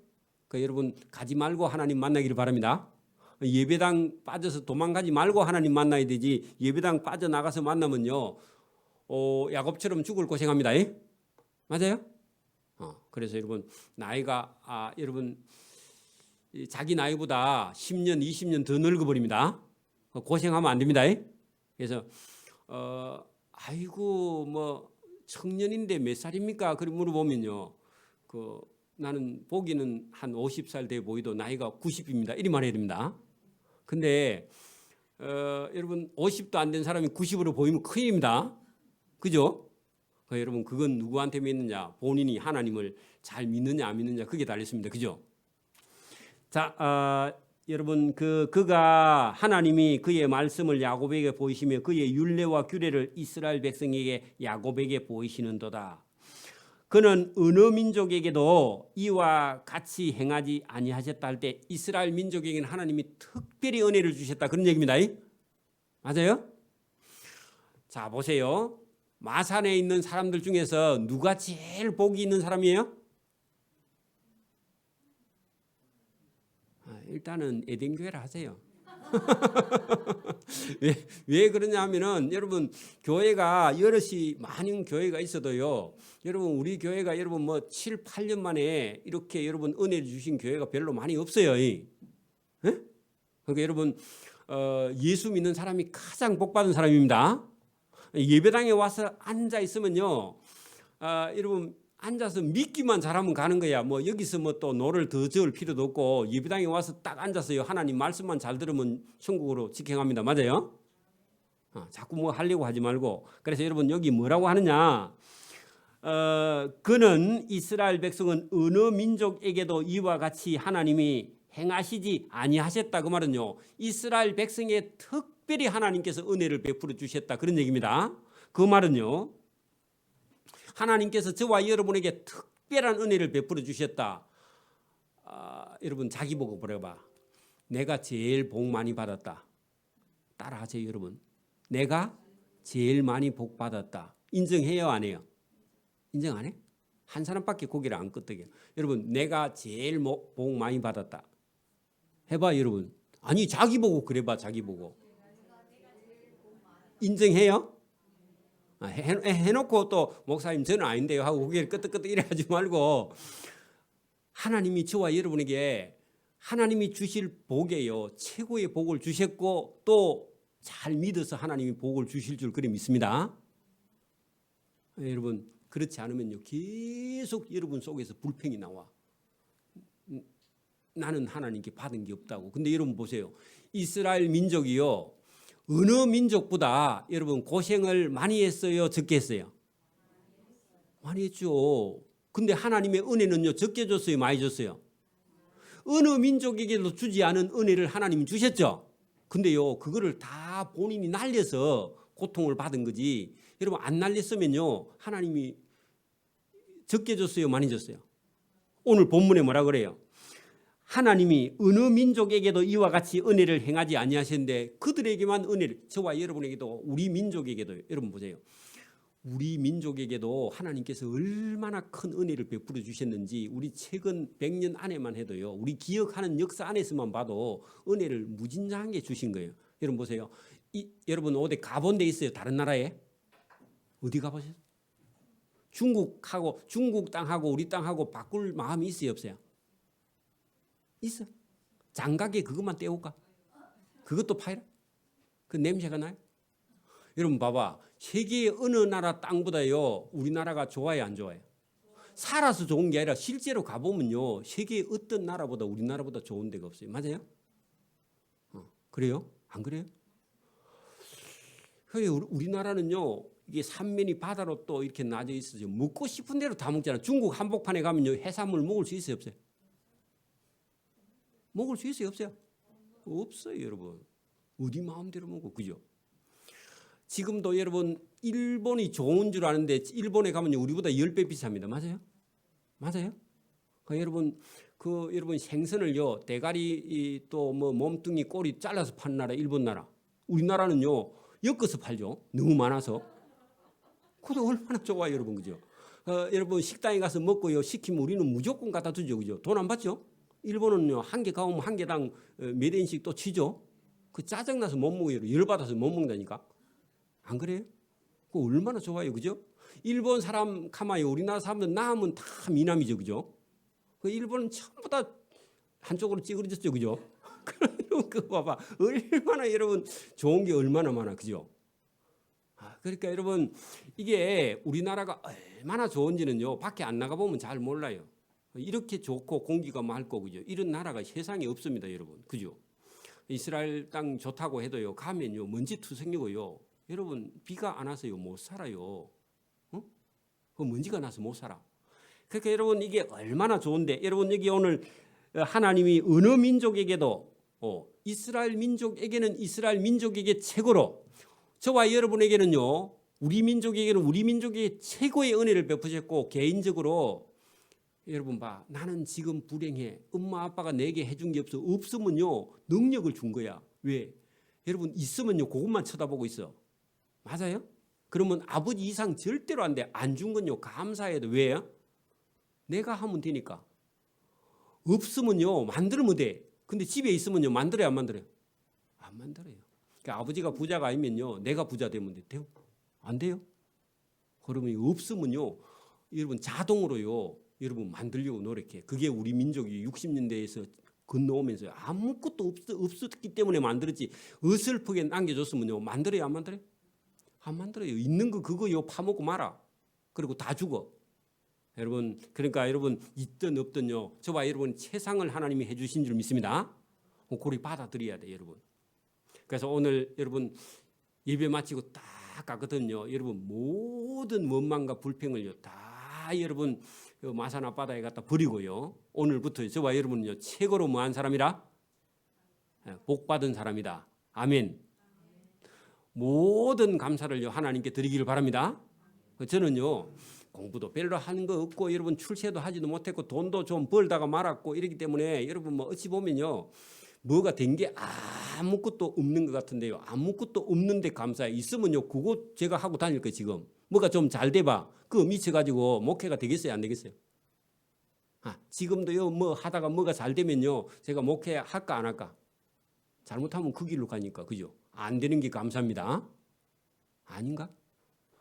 그 여러분 가지 말고 하나님 만나기를 바랍니다. 예배당 빠져서 도망가지 말고 하나님 만나야 되지. 예배당 빠져나가서 만나면요 야곱처럼 죽을 고생합니다. 맞아요? 그래서 여러분 나이가 여러분 자기 나이보다 10년, 20년 더 늙어버립니다. 고생하면 안 됩니다. 그래서 아이고 뭐 청년인데 몇 살입니까? 그렇게 물어보면요. 나는 보기는 한 50살 돼 보이도 나이가 90입니다. 이리 말해야 됩니다. 근데 여러분 50도 안 된 사람이 90으로 보이면 큰일입니다. 그죠? 여러분 그건 누구한테 믿느냐? 본인이 하나님을 잘 믿느냐 안 믿느냐 그게 달렸습니다. 그죠? 자, 여러분 그가 하나님이 그의 말씀을 야곱에게 보이시며 그의 율례와 규례를 이스라엘 백성에게 야곱에게 보이시는도다. 그는 어느 민족에게도 이와 같이 행하지 아니하셨다 할 때 이스라엘 민족에게는 하나님이 특별히 은혜를 주셨다 그런 얘기입니다. 맞아요? 자 보세요. 마산에 있는 사람들 중에서 누가 제일 복이 있는 사람이에요? 일단은 에덴교회를 하세요. 왜 그러냐 하면은 여러분 교회가 여럿이 많은 교회가 있어도요. 여러분 우리 교회가 여러분 뭐 7, 8년 만에 이렇게 여러분 은혜를 주신 교회가 별로 많이 없어요. 그러니까 여러분 예수 믿는 사람이 가장 복 받은 사람입니다. 예배당에 와서 앉아 있으면요. 여러분 앉아서 믿기만 잘하면 가는 거야. 뭐 여기서 뭐 또 노를 더 저을 필요도 없고 예배당에 와서 딱 앉아서요. 하나님 말씀만 잘 들으면 천국으로 직행합니다. 맞아요? 자꾸 뭐 하려고 하지 말고. 그래서 여러분 여기 뭐라고 하느냐? 그는 이스라엘 백성은 어느 민족에게도 이와 같이 하나님이 행하시지 아니하셨다. 그 말은요. 이스라엘 백성에 특별히 하나님께서 은혜를 베풀어 주셨다. 그런 얘기입니다. 그 말은요. 하나님께서 저와 여러분에게 특별한 은혜를 베풀어 주셨다. 여러분 자기 보고 물어봐. 내가 제일 복 많이 받았다. 따라하세요 여러분. 내가 제일 많이 복 받았다. 인정해요 안 해요? 인정 안 해? 한 사람밖에 고개를 안 끄덕여. 여러분 내가 제일 복 많이 받았다. 해봐 여러분. 아니 자기 보고 그래봐 자기 보고. 인정해요? 해놓고 또 목사님 저는 아닌데요 하고 고개를 끄덕끄덕 이래 하지 말고 하나님이 저와 여러분에게 하나님이 주실 복이에요. 최고의 복을 주셨고 또 잘 믿어서 하나님이 복을 주실 줄 그리 믿습니다. 여러분 그렇지 않으면요 계속 여러분 속에서 불평이 나와. 나는 하나님께 받은 게 없다고. 근데 여러분 보세요. 이스라엘 민족이요. 어느 민족보다 여러분 고생을 많이 했어요? 적게 했어요? 많이 했죠. 근데 하나님의 은혜는요 적게 줬어요? 많이 줬어요? 어느 민족에게도 주지 않은 은혜를 하나님이 주셨죠. 근데요 그거를 다 본인이 날려서 고통을 받은 거지. 여러분 안 날렸으면요 하나님이 적게 줬어요? 많이 줬어요? 오늘 본문에 뭐라 그래요? 하나님이 어느 민족에게도 이와 같이 은혜를 행하지 아니하셨는데 그들에게만 은혜를, 저와 여러분에게도 우리 민족에게도, 여러분 보세요. 우리 민족에게도 하나님께서 얼마나 큰 은혜를 베풀어 주셨는지 우리 최근 100년 안에만 해도요. 우리 기억하는 역사 안에서만 봐도 은혜를 무진장하게 주신 거예요. 여러분 보세요. 여러분 어디 가본 데 있어요? 다른 나라에? 어디 가보셨어요? 중국 땅하고 우리 땅하고 바꿀 마음이 있어요? 없어요? 있어. 장가게 그것만 떼올까? 그것도 파이라? 그 냄새가 나요? 여러분 봐봐. 세계의 어느 나라 땅보다요 우리나라가 좋아요 안 좋아요? 살아서 좋은 게 아니라 실제로 가보면요 세계의 어떤 나라보다 우리나라보다 좋은 데가 없어요. 맞아요? 그래요? 안 그래요? 우리나라는요 이게 삼면이 바다로 또 이렇게 나져 있어서 먹고 싶은 대로 다 먹잖아요. 중국 한복판에 가면요 해산물 먹을 수 있어요 없어요? 먹을 수 있어요 없어요? 없어요 여러분. 어디 마음대로 먹고 그죠? 지금도 여러분 일본이 좋은 줄 아는데 일본에 가면 우리보다 10배 비쌉니다. 맞아요? 맞아요? 여러분 생선을요 대가리 또 뭐 몸뚱이 꼬리 잘라서 파는 나라 일본 나라. 우리나라는요 엮어서 팔죠. 너무 많아서. 그것도 얼마나 좋아요 여러분 그죠? 여러분 식당에 가서 먹고요 시키면 우리는 무조건 갖다 주죠 그죠? 돈 안 받죠? 일본은요 한 개 가오면 한 개당 몇 엔씩 또 치죠. 그 짜증나서 못 먹어요. 열받아서 못 먹는다니까. 안 그래요? 그 얼마나 좋아요, 그죠? 일본 사람 가마요, 우리나라 사람들 남은 다 미남이죠, 그죠? 그 일본은 전부 다 한쪽으로 찌그러졌죠, 그죠? 그거 봐봐, 얼마나 여러분 좋은 게 얼마나 많아, 그죠? 그러니까 여러분 이게 우리나라가 얼마나 좋은지는요 밖에 안 나가 보면 잘 몰라요. 이렇게 좋고 공기가 맑고 그죠? 이런 나라가 세상에 없습니다, 여러분, 그죠? 이스라엘 땅 좋다고 해도요 가면요 먼지 투성이고요. 여러분 비가 안 와서요 못 살아요. 그 먼지가 나서 못 살아. 그러니까 여러분 이게 얼마나 좋은데 여러분 여기 오늘 하나님이 어느 민족에게도 이스라엘 민족에게는 이스라엘 민족에게 최고로 저와 여러분에게는요 우리 민족에게는 우리 민족의 최고의 은혜를 베푸셨고 개인적으로 여러분 봐 나는 지금 불행해 엄마 아빠가 내게 해준 게 없으면요 능력을 준 거야. 왜? 여러분 있으면요 그것만 쳐다보고 있어. 맞아요? 그러면 아버지 이상 절대로 안 돼. 안 준 건요 감사해야 돼. 왜요? 내가 하면 되니까. 없으면요 만들면 돼. 근데 집에 있으면요 만들어요 안 만들어요? 안 만들어요. 그러니까 아버지가 부자가 아니면요 내가 부자 되면 돼요? 안 돼요? 그러면 없으면요 여러분 자동으로요 여러분 만들려고 노력해. 그게 우리 민족이 60년대에서 건너오면서 아무것도 없었기 때문에 만들었지. 어설프게 남겨줬으면요 만들어요 안 만들어요? 안 만들어요. 있는 거 그거요 파먹고 말아. 그리고 다 죽어. 여러분 그러니까 여러분 있든 없든요 저와 여러분 최상을 하나님이 해주신 줄 믿습니다. 그걸 받아들여야 돼 여러분. 그래서 오늘 여러분 예배 마치고 딱 가거든요. 여러분 모든 원망과 불평을요 다 여러분 마산 앞바다에 갖다 버리고요. 오늘부터 저와 여러분은요 최고로 뭐한 사람이라? 복 받은 사람이다. 아멘. 모든 감사를요 하나님께 드리기를 바랍니다. 저는요 공부도 별로 하는 거 없고 여러분 출세도 하지도 못했고 돈도 좀 벌다가 말았고 이러기 때문에 여러분 뭐 어찌 보면요 뭐가 된 게 아무것도 없는 것 같은데요. 아무것도 없는데 감사해. 있으면요 그거 제가 하고 다닐 거예요. 지금 뭐가 좀 잘 돼봐. 그거 미쳐가지고 목회가 되겠어요 안 되겠어요? 지금도요 뭐 하다가 뭐가 잘 되면요 제가 목회 할까 안 할까? 잘못하면 그 길로 가니까 그죠? 안 되는 게 감사합니다. 아닌가?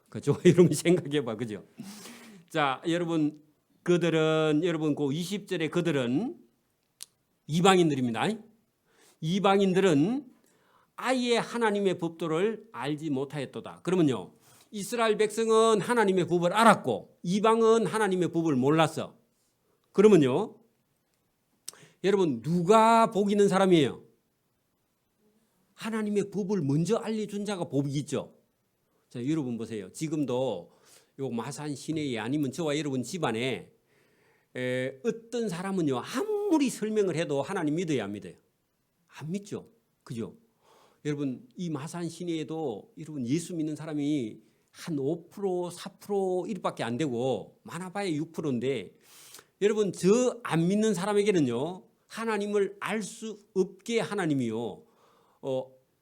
그죠? 여러분 생각해봐 그죠? 자 여러분 그들은 여러분 그 20절에 그들은 이방인들입니다. 이방인들은 아예 하나님의 법도를 알지 못하였도다. 그러면요 이스라엘 백성은 하나님의 법을 알았고 이방은 하나님의 법을 몰랐어. 그러면요 여러분 누가 복 있는 사람이에요? 하나님의 법을 먼저 알려준 자가 복이 있죠. 자 여러분 보세요. 지금도 요 마산 시내에 아니면 저와 여러분 집안에 어떤 사람은요 아무리 설명을 해도 하나님 믿어야 안 믿어요? 안 믿죠. 그죠? 여러분 이 마산 시내에도 여러분 예수 믿는 사람이 한 5% 4% 이밖에 안 되고 많아봐야 6%인데 여러분 저 안 믿는 사람에게는요 하나님을 알 수 없게 하나님이요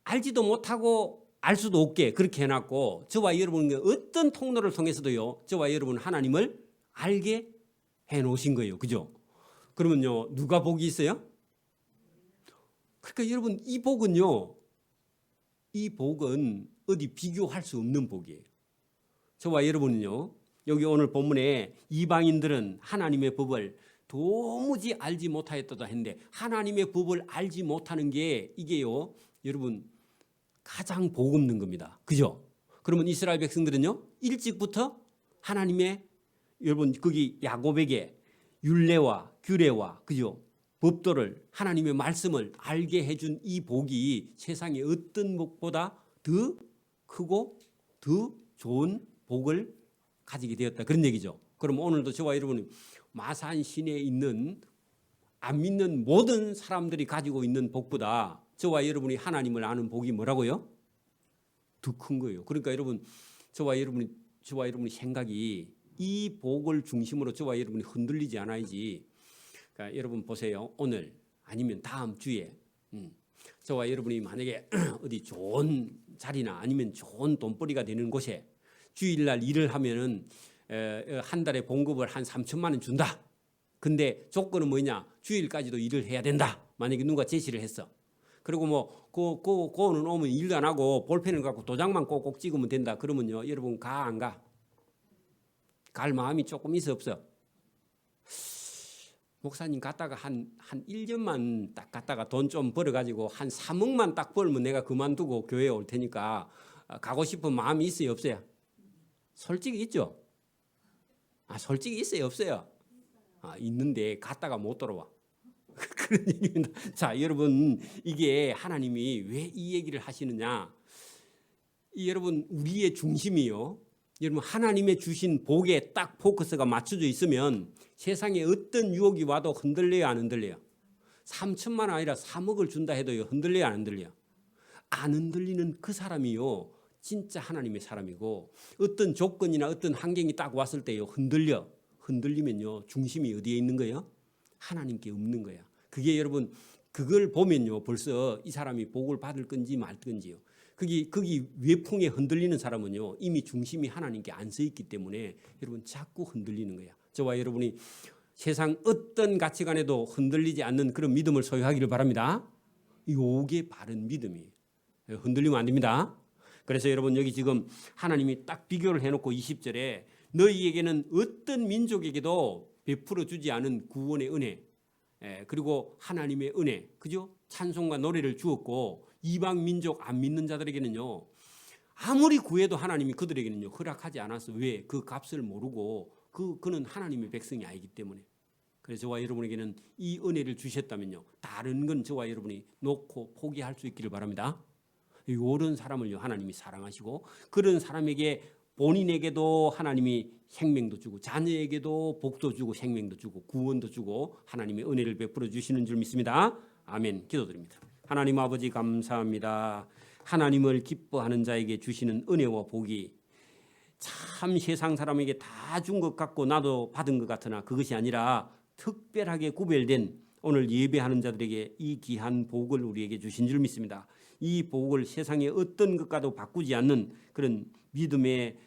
알지도 못하고 알 수도 없게 그렇게 해놨고 저와 여러분은 어떤 통로를 통해서도요 저와 여러분 하나님을 알게 해놓으신 거예요. 그죠? 그러면요 누가 복이 있어요? 그러니까 여러분 이 복은요 이 복은 어디 비교할 수 없는 복이에요. 저와 여러분은요 여기 오늘 본문에 이방인들은 하나님의 법을 도무지 알지 못하였다 했는데 하나님의 법을 알지 못하는 게 이게요 여러분 가장 복 없는 겁니다. 그죠? 그러면 이스라엘 백성들은요 일찍부터 하나님의 여러분 거기 야곱에게 율례와 규례와 그죠? 법도를 하나님의 말씀을 알게 해준 이 복이 세상에 어떤 복보다 더 크고 더 좋은 복을 가지게 되었다. 그런 얘기죠. 그럼 오늘도 저와 여러분이 마산 시내에 있는 안 믿는 모든 사람들이 가지고 있는 복보다 저와 여러분이 하나님을 아는 복이 뭐라고요? 더 큰 거예요. 그러니까 여러분 저와 여러분이 생각이 이 복을 중심으로 저와 여러분이 흔들리지 않아야지. 그러니까 여러분 보세요. 오늘 아니면 다음 주에 저와 여러분이 만약에 어디 좋은 자리나 아니면 좋은 돈벌이가 되는 곳에 주일날 일을 하면은 한 달에 봉급을 한 3천만 원 준다. 근데 조건은 뭐냐? 주일까지도 일을 해야 된다. 만약에 누가 제시를 했어. 그리고 뭐 그거는 오면 일도 안 하고 볼펜을 갖고 도장만 꼭꼭 찍으면 된다. 그러면요, 여러분 가 안 가? 갈 마음이 조금 있어 없어? 목사님 갔다가 한 1년만 딱 갔다가 돈 좀 벌어가지고 한 3억만 딱 벌면 내가 그만두고 교회에 올 테니까 가고 싶은 마음이 있어요 없어요? 솔직히 있죠? 솔직히 있어요 없어요? 있는데 갔다가 못 돌아와. 그런 얘기입니다. 자, 여러분, 이게 하나님이 왜 이 얘기를 하시느냐? 여러분, 우리의 중심이요, 여러분, 하나님의 주신 복에 딱 포커스가 맞춰져 있으면 세상에 어떤 유혹이 와도 흔들려요 안 흔들려요? 3천만 원 아니라 3억을 준다 해도요, 흔들려요 안 흔들려요? 안 흔들리는 그 사람이요, 진짜 하나님의 사람이고, 어떤 조건이나 어떤 환경이 딱 왔을 때요, 흔들리면요, 중심이 어디에 있는 거예요? 하나님께 없는 거야. 그게 여러분, 그걸 보면요, 벌써 이 사람이 복을 받을 건지 말 건지요. 거기 외풍에 흔들리는 사람은요, 이미 중심이 하나님께 안 서 있기 때문에 여러분 자꾸 흔들리는 거야. 저와 여러분이 세상 어떤 가치관에도 흔들리지 않는 그런 믿음을 소유하기를 바랍니다. 이게 바른 믿음이에요. 흔들리면 안 됩니다. 그래서 여러분, 여기 지금 하나님이 딱 비교를 해놓고 20절에 너희에게는 어떤 민족에게도 베풀어 주지 않은 구원의 은혜, 그리고 하나님의 은혜, 그죠? 찬송과 노래를 주었고, 이방 민족 안 믿는 자들에게는요, 아무리 구해도 하나님이 그들에게는요 허락하지 않았어. 왜? 그 값을 모르고 그는 하나님의 백성이 아니기 때문에. 그래서 저와 여러분에게는 이 은혜를 주셨다면요, 다른 건 저와 여러분이 놓고 포기할 수 있기를 바랍니다. 이런 사람을요 하나님이 사랑하시고, 그런 사람에게 본인에게도 하나님이 생명도 주고, 자녀에게도 복도 주고 생명도 주고 구원도 주고 하나님의 은혜를 베풀어 주시는 줄 믿습니다. 아멘. 기도드립니다. 하나님 아버지, 감사합니다. 하나님을 기뻐하는 자에게 주시는 은혜와 복이 참 세상 사람에게 다 준 것 같고 나도 받은 것 같으나 그것이 아니라 특별하게 구별된 오늘 예배하는 자들에게 이 귀한 복을 우리에게 주신 줄 믿습니다. 이 복을 세상의 어떤 것과도 바꾸지 않는 그런 믿음의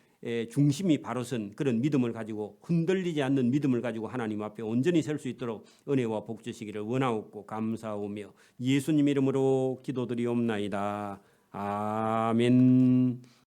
중심이 바로 선 그런 믿음을 가지고, 흔들리지 않는 믿음을 가지고 하나님 앞에 온전히 설 수 있도록 은혜와 복 주시기를 원하옵고 감사하오며 예수님 이름으로 기도드리옵나이다. 아멘.